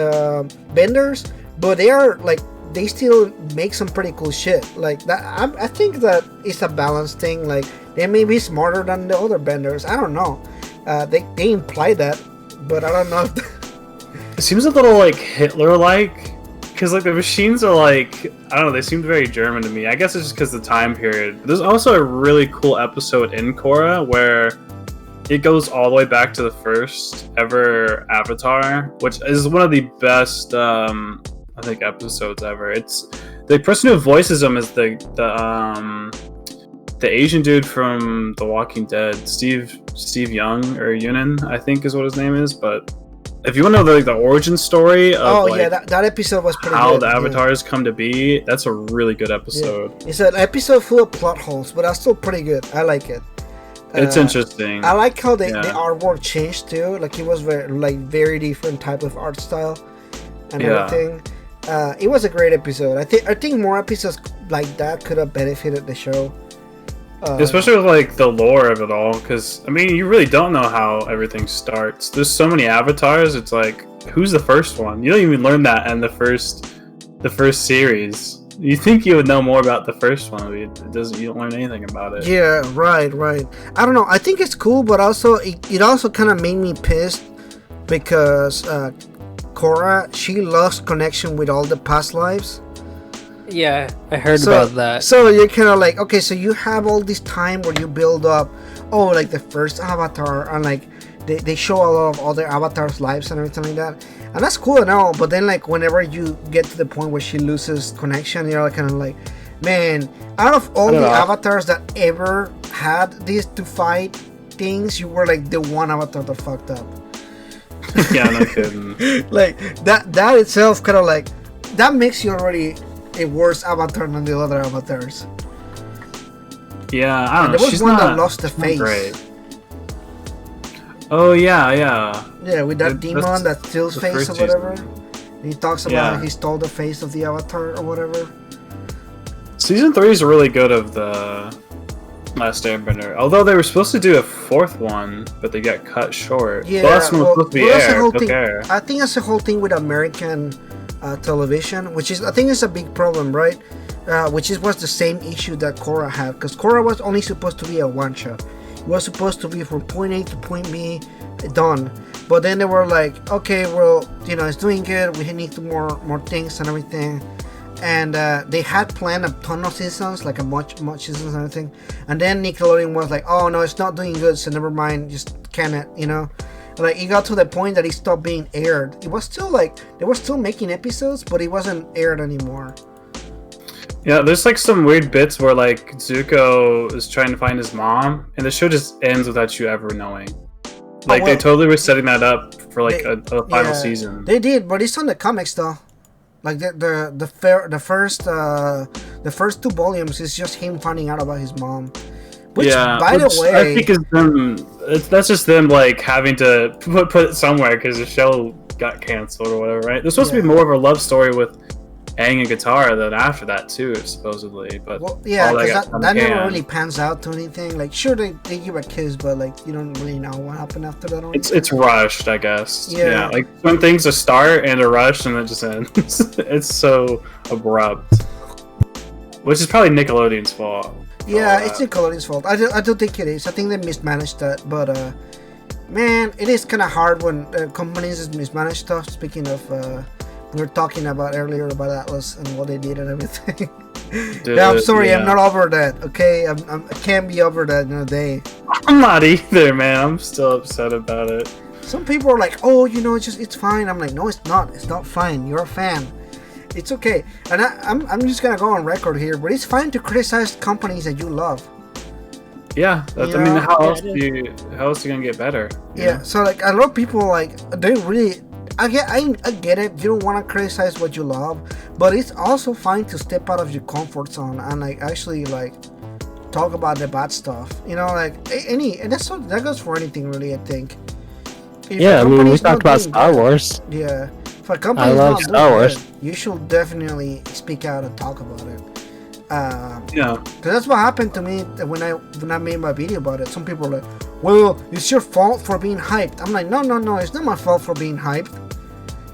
benders, but they are like, they still make some pretty cool shit like that. I think that it's a balanced thing. Like they may be smarter than the other benders. I don't know. They imply that, but I don't know. It seems a little like Hitler-like, because like the machines are like, I don't know, they seemed very German to me. I guess it's just because the time period. There's also a really cool episode in Korra where it goes all the way back to the first ever Avatar, which is one of the best I think episodes ever. It's the person who voices him is the Asian dude from The Walking Dead, Steve Young or Yunin, I think is what his name is. But if you want to know the origin story of that episode was pretty how good. the avatars come to be, that's a really good episode. Yeah. It's an episode full of plot holes, but that's still pretty good. I like it. It's interesting. I like how the artwork changed too. Like it was very different type of art style and everything. It was a great episode. I think more episodes like that could have benefited the show. Especially with like the lore of it all, because I mean, you really don't know how everything starts. There's so many avatars. It's like, who's the first one? You don't even learn that in the first series. You think you would know more about the first one, but it doesn't. You don't learn anything about it. Yeah, right. I don't know. I think it's cool, but also it also kind of made me pissed because Korra, she lost connection with all the past lives. Yeah, I heard about that. So you're kind of like, okay, so you have all this time where you build up, like the first avatar, and like they show a lot of other avatars' lives and everything like that. And that's cool and all, but then like whenever you get to the point where she loses connection, you're kind of like, man, out of all the avatars that ever had these to fight things, you were like the one avatar that fucked up. Yeah, no kidding. Like that itself kind of like, that makes you already a worse avatar than the other avatars. Yeah, I don't know. There was one that lost the face. Great. Oh yeah. Yeah, with that demon that steals face or whatever. And he talks about how he stole the face of the avatar or whatever. Season 3 is really good of the Last Airbender. Although they were supposed to do a 4th one, but they got cut short. Yeah, the last one was supposed to be aired. I think that's the whole thing with American television, which is, I think it's a big problem, right? Which was the same issue that Korra had, because Korra was only supposed to be a one shot. It was supposed to be from point A to point B, done. But then they were like, okay, well, it's doing good. We need more things and everything. And they had planned a ton of seasons, like a much seasons and everything. And then Nickelodeon was like, oh no, it's not doing good, so never mind, just can it, Like it got to the point that it stopped being aired. It was still like they were still making episodes, but it wasn't aired anymore. Yeah, there's like some weird bits where like Zuko is trying to find his mom, and the show just ends without you ever knowing. Like they totally were setting that up for like a final season. They did, but it's on the comics though. Like the first 2 volumes is just him finding out about his mom. Which, by the way, I think that's just them like having to put it somewhere because the show got canceled or whatever, right? There's supposed to be more of a love story with Aang and Katara than after that too, supposedly. But because that never really pans out to anything. Like, sure, they give a kiss, but like you don't really know what happened after that. It's rushed, I guess. Yeah, like when things are start and are rushed and it just ends. It's so abrupt, which is probably Nickelodeon's fault. Yeah, it's Nickelodeon's fault. I don't think it is. I think they mismanaged that. But man, it is kind of hard when companies mismanage stuff. Speaking of, we were talking about earlier about Atlas and what they did and everything. Dude, I'm sorry, I'm not over that. Okay, I can't be over that in a day. I'm not either, man. I'm still upset about it. Some people are like, oh, it's fine. I'm like, no, it's not. It's not fine. You're a fan. It's okay, and I'm just gonna go on record here, but it's fine to criticize companies that you love. Yeah, I mean, how else are you gonna get better? Yeah, so like a lot of people like they really, I get it. You don't want to criticize what you love, but it's also fine to step out of your comfort zone and like actually like talk about the bad stuff. Like and that goes for anything really. I think. I mean, we talked about Star Wars. Yeah. If a company I love Star Wars. You should definitely speak out and talk about it. Because that's what happened to me when I made my video about it. Some people are like, well, it's your fault for being hyped. I'm like, no, it's not my fault for being hyped.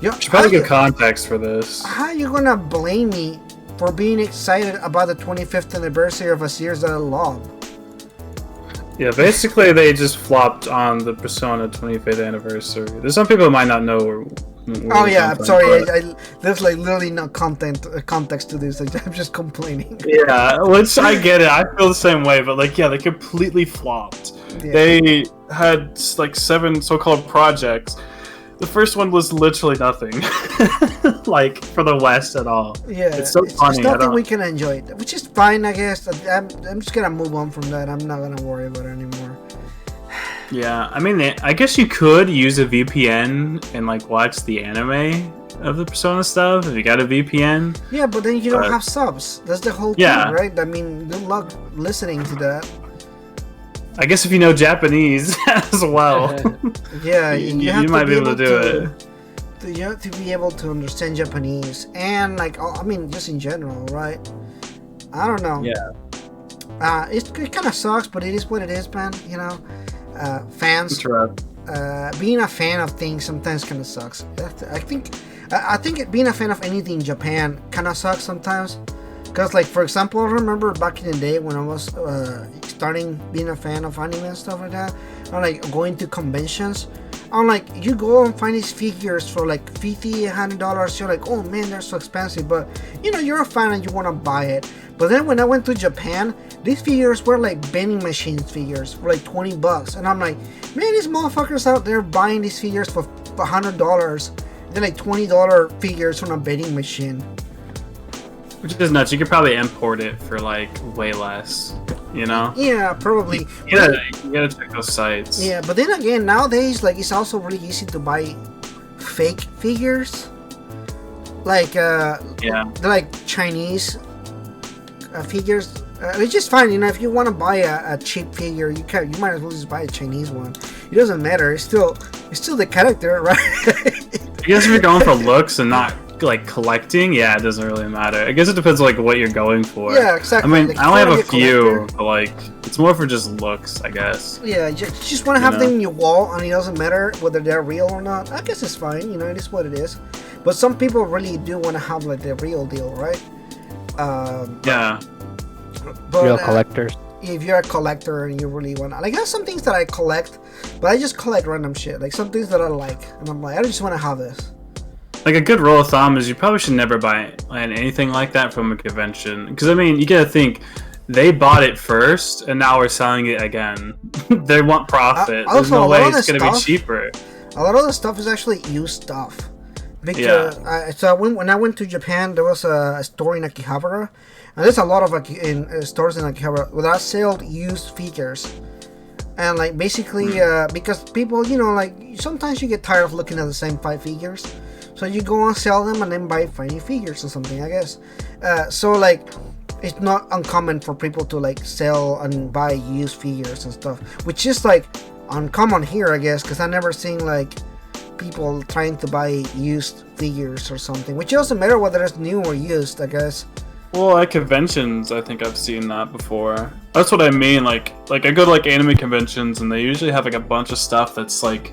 You should probably get context for this. How are you gonna blame me for being excited about the 25th anniversary of a series that I love? Yeah, basically they just flopped on the Persona 25th anniversary. There's some people who might not know oh yeah, I'm sorry. There's like literally no context to this. I'm just complaining. Yeah, which I get it. I feel the same way. But like, yeah, they completely flopped. Yeah. They had like 7 so-called projects. The first one was literally nothing, like for the West at all. Yeah, it's so funny. It's nothing we can enjoy, which is fine, I guess. I'm just gonna move on from that. I'm not gonna worry about it anymore. Yeah, I mean, I guess you could use a VPN and like watch the anime of the Persona stuff if you got a VPN. Yeah, but then you don't have subs. That's the whole thing, right? I mean, good luck listening to that. I guess if you know Japanese as well, yeah, you might be able to do it. You have to be able to understand Japanese and like, I mean, just in general, right? I don't know. Yeah. It kind of sucks, but it is what it is, man. You know, fans. Being a fan of things sometimes kind of sucks. I think being a fan of anything in Japan kind of sucks sometimes. Because, like, for example, I remember back in the day when I was starting being a fan of anime and stuff like that, I'm like going to conventions. I'm like, you go and find these figures for like $50, $100. You're like, oh man, they're so expensive. But you know, you're a fan and you want to buy it. But then when I went to Japan, these figures were like vending machines figures for like $20. And I'm like, man, these motherfuckers out there buying these figures for $100. They're like $20 figures from a vending machine. Which is nuts. You could probably import it for like way less, you know? Yeah, probably. You gotta check those sites. Yeah, but then again, nowadays, like, it's also really easy to buy fake figures. Like, they're like Chinese figures. It's just fine, you know. If you want to buy a cheap figure, you might as well just buy a Chinese one. It doesn't matter. It's still the character, right? I guess if you're going for looks and not like collecting, yeah, it doesn't really matter. I guess it depends like what you're going for. Yeah, exactly. I mean, like, I only have a few, but like it's more for just looks, I guess. Yeah, you just want to have them in your wall, and it doesn't matter whether they're real or not. I guess it's fine, you know. It is what it is. But some people really do want to have like the real deal, right? Yeah. But, real collectors. If you're a collector and you really want, like, there's some things that I collect, but I just collect random shit. Like some things that I like, and I'm like, I just want to have this. Like a good rule of thumb is you probably should never buy anything like that from a convention, because I mean, you gotta think they bought it first and now we're selling it again. They want profit. There's no way it's gonna be cheaper. A lot of the stuff is actually used stuff. Because so when I went to Japan, there was a store in Akihabara, and there's a lot of stores in Akihabara that sell used figures. And like basically, because people, you know, like sometimes you get tired of looking at the same 5 figures. So you go and sell them and then buy 5 new figures or something, I guess. So like, it's not uncommon for people to like sell and buy used figures and stuff, which is like uncommon here, I guess, because I never seen like people trying to buy used figures or something. Which doesn't matter whether it's new or used, I guess. Well, at conventions, I think I've seen that before. That's what I mean. Like I go to like anime conventions, and they usually have like a bunch of stuff that's like.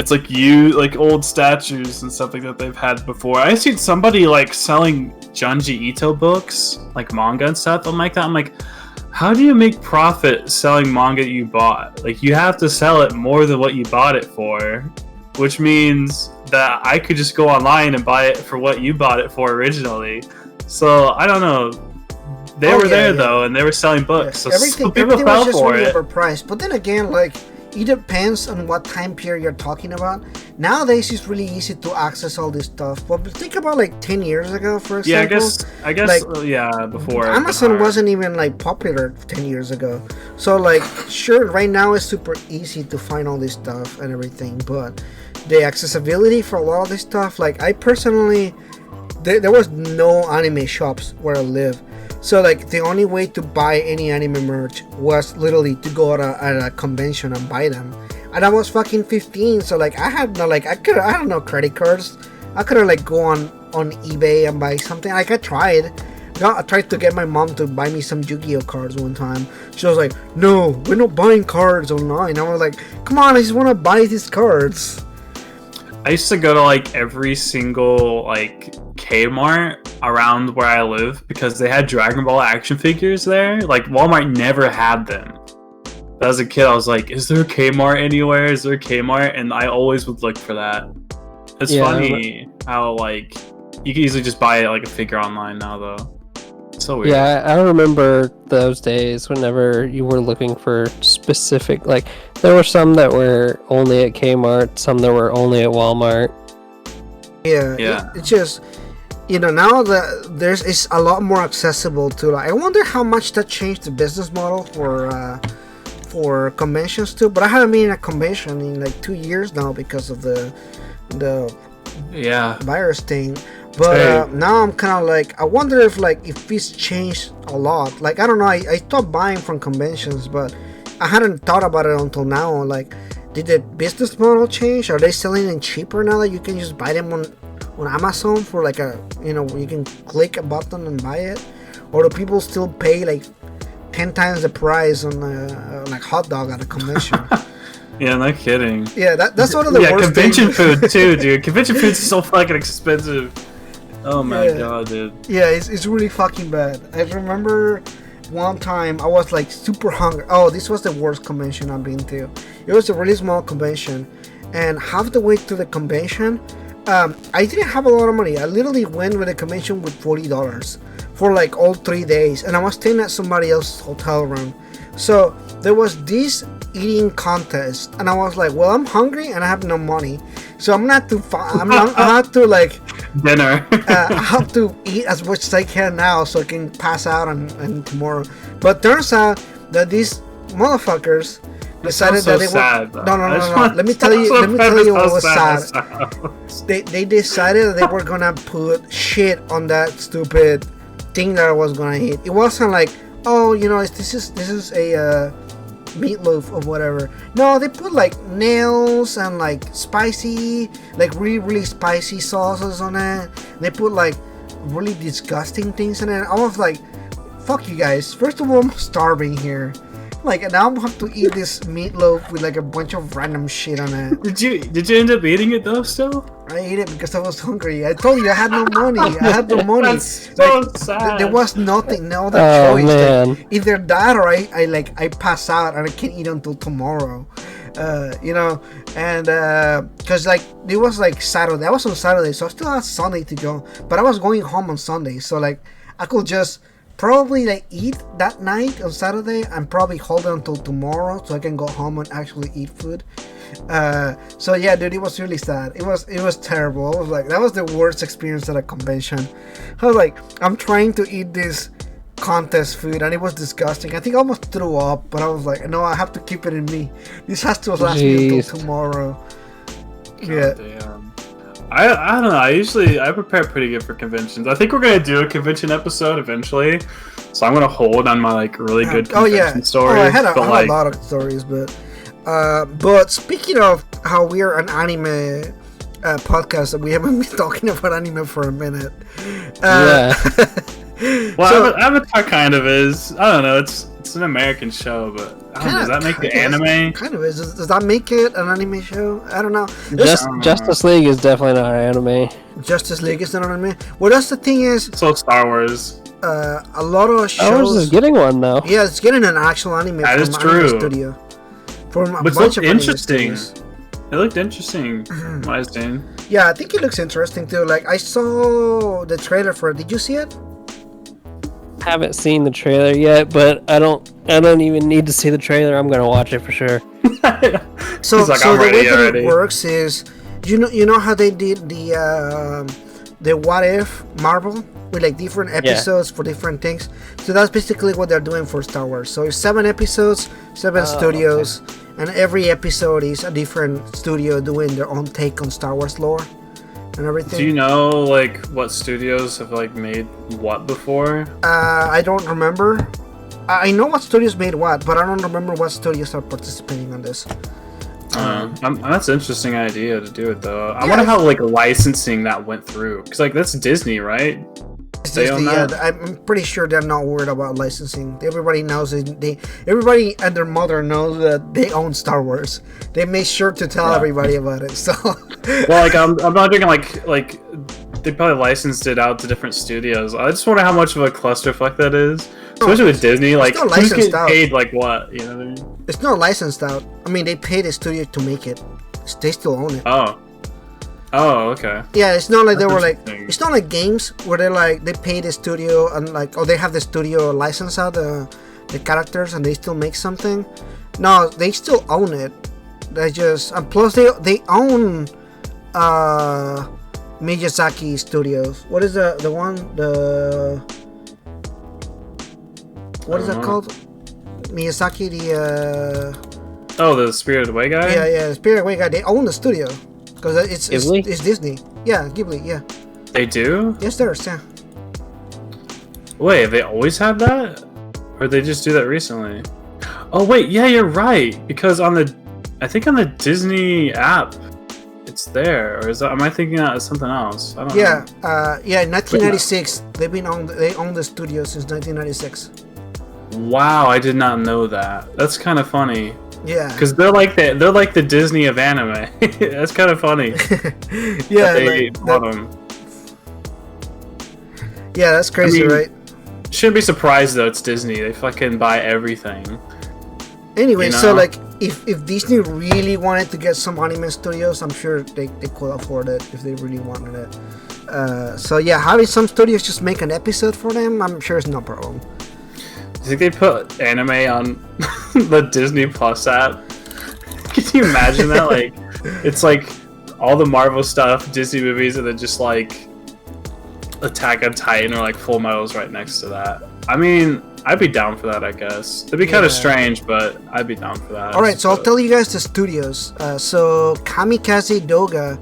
It's like old statues and stuff like that they've had before. I seen somebody like selling Junji Ito books, like manga and stuff. I'm like, how do you make profit selling manga you bought? Like, you have to sell it more than what you bought it for, which means that I could just go online and buy it for what you bought it for originally. So I don't know. They were there though, and they were selling books. Yeah. So everything people fell was just for really it. Overpriced. But then again, like, it depends on what time period you're talking about. Nowadays, it's really easy to access all this stuff. But think about like 10 years ago, for example. Yeah, I guess, like, before. Amazon wasn't even like popular 10 years ago. So like, sure, right now it's super easy to find all this stuff and everything. But the accessibility for a lot of this stuff, like, I personally, there was no anime shops where I live. So like, the only way to buy any anime merch was literally to go at a convention and buy them. And I was fucking 15, so like, I had no, like, I don't know, credit cards. I could have like go on eBay and buy something. Like, I tried to get my mom to buy me some Yu-Gi-Oh cards one time. She was like, no, we're not buying cards online. I was like, come on, I just want to buy these cards. I used to go to like every single like Kmart around where I live because they had Dragon Ball action figures there. Like, Walmart never had them. But as a kid, I was like, is there a Kmart anywhere? Is there a Kmart? And I always would look for that. It's funny how like you can easily just buy like a figure online now though. It's so weird. Yeah, I remember those days whenever you were looking for specific, like, there were some that were only at Kmart, some that were only at Walmart. Yeah. It's just, you know, now that it's a lot more accessible to, like, I wonder how much that changed the business model for conventions too, but I haven't been in a convention in like 2 years now because of the Yeah. virus thing. But now I'm kind of like, I wonder if it's changed a lot. Like, I don't know, I stopped buying from conventions, but I hadn't thought about it until now. Like, did the business model change? Are they selling them cheaper now that you can just buy them on Amazon for like you can click a button and buy it? Or do people still pay like 10 times the price on like hot dog at a convention? Yeah, no kidding. Yeah, that's one of the worst convention things. food too, dude. Convention food's so fucking expensive. Oh my god, dude. Yeah, it's really fucking bad. I remember one time I was like super hungry. Oh, this was the worst convention I've been to. It was a really small convention, and half the way to the convention, I didn't have a lot of money. I literally went with the convention with $40 for like all 3 days, and I was staying at somebody else's hotel room. So there was this eating contest, and I was like, well, I'm hungry and I have no money, so I'm not too I have to like dinner. I have to eat as much as I can now so I can pass out and tomorrow. But turns out that these motherfuckers decided that they were no. Let me tell you what was sad. They decided that they were gonna put shit on that stupid thing that I was gonna eat. It wasn't like, oh, this is a meatloaf or whatever. No, they put like nails and like spicy, like really, really spicy sauces on it. They put like really disgusting things in it. I was like, fuck you guys. First of all, I'm starving here. Like, and now I'm gonna have to eat this meatloaf with like a bunch of random shit on it. Did you end up eating it though still? I ate it because I was hungry. I told you I had no money. I had no money. That's so sad. There was no other choice. Man. Like, either that or I pass out and I can't eat until tomorrow. And because like it was like Saturday. I was on Saturday, so I still had Sunday to go. But I was going home on Sunday, so like I could just probably like eat that night on Saturday and probably hold it until tomorrow so I can go home and actually eat food. So yeah, dude, it was really sad. It was terrible. I was like, that was the worst experience at a convention. I was like, I'm trying to eat this contest food and it was disgusting. I think I almost threw up, but I was like, no, I have to keep it in me. This has to last me until tomorrow. Yeah. Damn. I don't know. I prepare pretty good for conventions. I think we're gonna do a convention episode eventually, so I'm gonna hold on my like really good convention stories. I had a lot of stories, but speaking of how we're an anime podcast, and we haven't been talking about anime for a minute. Yeah. Well, so, Avatar kind of is. I don't know. It's an American show, but I don't know, does that make it anime? Kind of is. Does that make it an anime show? I don't know. Justice League is definitely not anime. Justice League is not anime. Well, that's the thing is. So Star Wars. A lot of shows. Star Wars is getting one though. Yeah, it's getting an actual anime that from is true. Anime Studio. From a but bunch of interesting. It looked interesting. What I was saying. Yeah, I think it looks interesting too. Like I saw the trailer for it. Did you see it? Haven't seen the trailer yet, but I don't even need to see the trailer. I'm gonna watch it for sure. So the way that it works is, you know how they did the What If Marvel with like different episodes for different things. So that's basically what they're doing for Star Wars. So it's 7 episodes, 7 studios, and every episode is a different studio doing their own take on Star Wars lore and everything. Do you know like what studios have like made what before? I don't remember. I know what studios made what, but I don't remember what studios are participating on this. That's an interesting idea to do it though. I wonder how like licensing that went through, because like that's Disney, right? Disney, I'm pretty sure they're not worried about licensing. Everybody knows it. Everybody and their mother knows that they own Star Wars. They made sure to tell everybody about it. So, well, like I'm not thinking like they probably licensed it out to different studios. I just wonder how much of a clusterfuck that is, especially with Disney. Like, who's getting paid like what? You know what I mean? It's not licensed out. I mean, they paid a studio to make it. They still own it. Oh, okay. Yeah, it's not like they were like. It's not like games where they pay the studio and like, they have the studio license out the characters and they still make something. No, they still own it. They just, and plus they own Miyazaki Studios. What is what is that called? Miyazaki, the Oh, the Spirited Away guy. yeah, Spirit Away guy. They own the studio because it's Disney. Yeah, Ghibli. Yeah. They do. Yes, there's yeah. Wait, have they always had that, or did they just do that recently? Oh wait, yeah, you're right. Because I think on the Disney app, it's there. Or am I thinking that as something else? I don't know. Yeah. In 1996, they own the studio since 1996. Wow, I did not know that. That's kind of funny. Yeah. Because they're like the Disney of anime. That's kind of funny. Yeah. They bought them. Yeah, that's crazy, right? Shouldn't be surprised though. It's Disney. They fucking buy everything. Anyway, you know? so like, if Disney really wanted to get some anime studios, I'm sure they could afford it if they really wanted it. So yeah, having some studios just make an episode for them, I'm sure it's no problem. Do you think they put anime on the Disney Plus app? Can you imagine that? Like, it's like all the Marvel stuff, Disney movies, and then just like Attack on Titan or like Full Metal's right next to that. I mean, I'd be down for that, I guess. It'd be kind of strange, but I'd be down for that. Alright, so I'll tell you guys the studios. So Kamikaze Doga,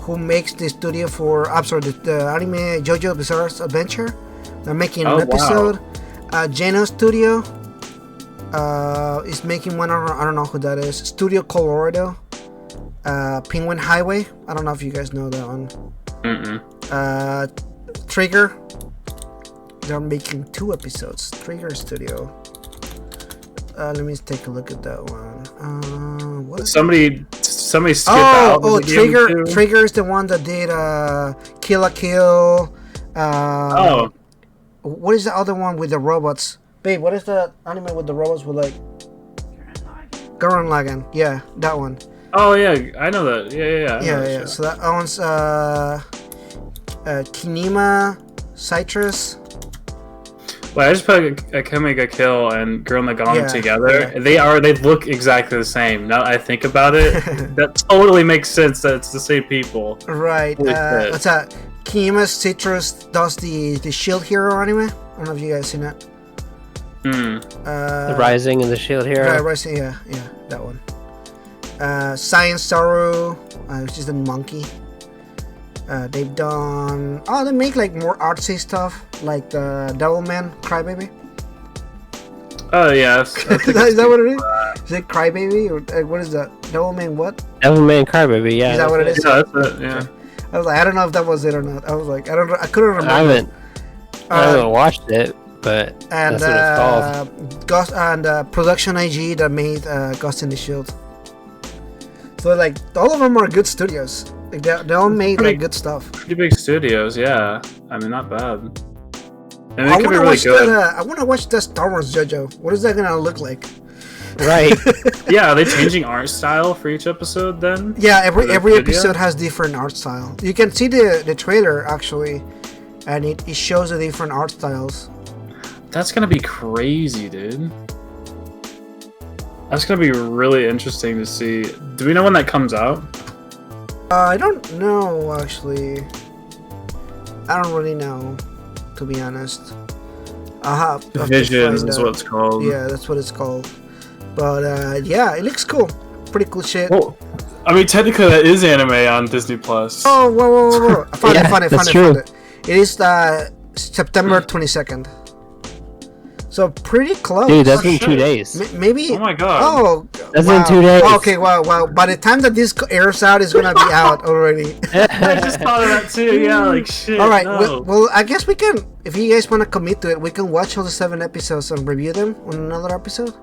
who makes the studio for, the anime JoJo Bizarre Adventure, they're making an episode. Wow. Geno Studio is making one. I don't know who that is. Studio Colorado, Penguin Highway. I don't know if you guys know that one. Trigger. They're making 2 episodes. Trigger Studio. Let me take a look at that one. What is somebody skip out. Oh, Trigger. Trigger is the one that did Kill la Kill. What is the other one with the robots? Babe, what is the anime with the robots with like... Gurren Lagann. Yeah, that one. Oh yeah, I know that. Yeah. So that owns Kinema, Citrus. Well, I just put a Kamega Kill and Gurren Lagann together. Yeah. They look exactly the same. Now that I think about it, that totally makes sense that it's the same people. Right. What's that? Kinema Citrus does the Shield Hero anime. I don't know if you guys seen that. The Rising and the Shield Hero. Right, Rising, yeah, that one. Science Saru, which is the monkey. They've done. Oh, they make like more artsy stuff, like the Devilman Crybaby. Oh yeah, is that what it is? Is it Crybaby or what is that? Devilman what? Devilman Crybaby, yeah. Is that what it is? Yeah, that's it. Yeah. I was like, I don't know if that was it or not. I was like, I couldn't remember. I haven't watched it, but that's what it's called. Ghost and Production IG that made Ghost in the Shield. So like, all of them are good studios. Like they all made like good stuff. Pretty big studios, yeah. I mean, not bad. And I it could be really good. I want to watch the Star Wars JoJo. What is that gonna look like? Right. Yeah, are they changing art style for each episode then? Yeah, every episode has different art style. You can see the trailer actually, and it shows the different art styles. That's gonna be crazy, dude. That's gonna be really interesting to see. Do we know when that comes out? I don't know actually. I don't really know, to be honest. I'll have Visions is what it's called. Yeah, that's what it's called. But yeah, it looks cool. Pretty cool shit. Well, I mean, technically that is anime on Disney Plus. Oh, whoa. I found it. It is September 22nd. So pretty close. Dude, that's in 2 days. Maybe. Oh my god. Oh, that's in 2 days. Okay, wow. By the time that this airs out, it's gonna be out already. I just thought of that too. Yeah, like shit. All right. No. Well, I guess we can. If you guys want to commit to it, we can watch all the 7 episodes and review them on another episode.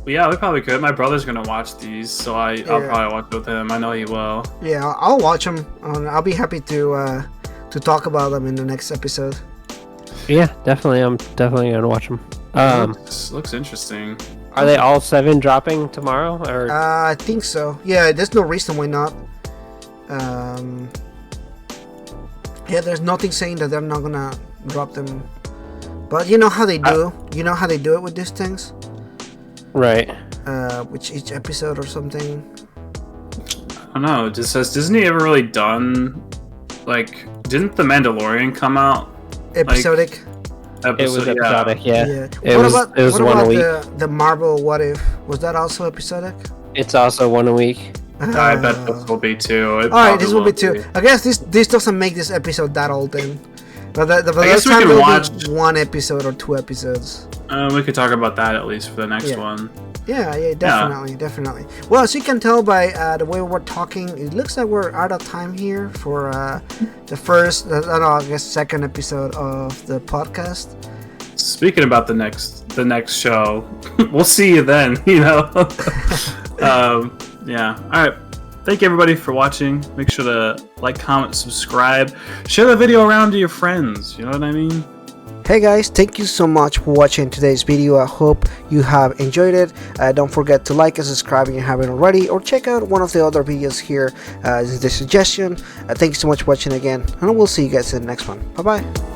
Yeah, we probably could. My brother's gonna watch these, so I'll probably watch with him. I know he will. Yeah, I'll watch them. I'll be happy to talk about them in the next episode. Yeah, definitely. I'm definitely gonna watch them. Looks interesting. Are they all 7 dropping tomorrow? Or I think so. Yeah, there's no reason why not. Yeah, there's nothing saying that they're not gonna drop them. But you know how they do. You know how they do it with these things. right? Which each episode or something. I don't know. Has Disney ever really done like? Didn't The Mandalorian come out Episodic. It was episode. episodic, yeah. It What was about 1 week. the Marvel What If? Was that also episodic? It's also 1 a week. I bet this will be too. All right, this will be too. I guess this doesn't make this episode that old then. But I guess we time can will watch. be 1 episode or 2 episodes. We could talk about that at least for the next Yeah. one. Yeah, definitely. Well, as you can tell by the way we're talking, it looks like we're out of time here for the first, I guess, second episode of the podcast. Speaking about the next show, we'll see you then. You know. Yeah. All right. Thank you everybody for watching. Make sure to like, comment, subscribe, share the video around to your friends. You know what I mean? Hey guys, thank you so much for watching today's video. I hope you have enjoyed it. Don't forget to like and subscribe if you haven't already, or check out one of the other videos here. This is the suggestion. Thank you so much for watching again, and we'll see you guys in the next one. Bye bye.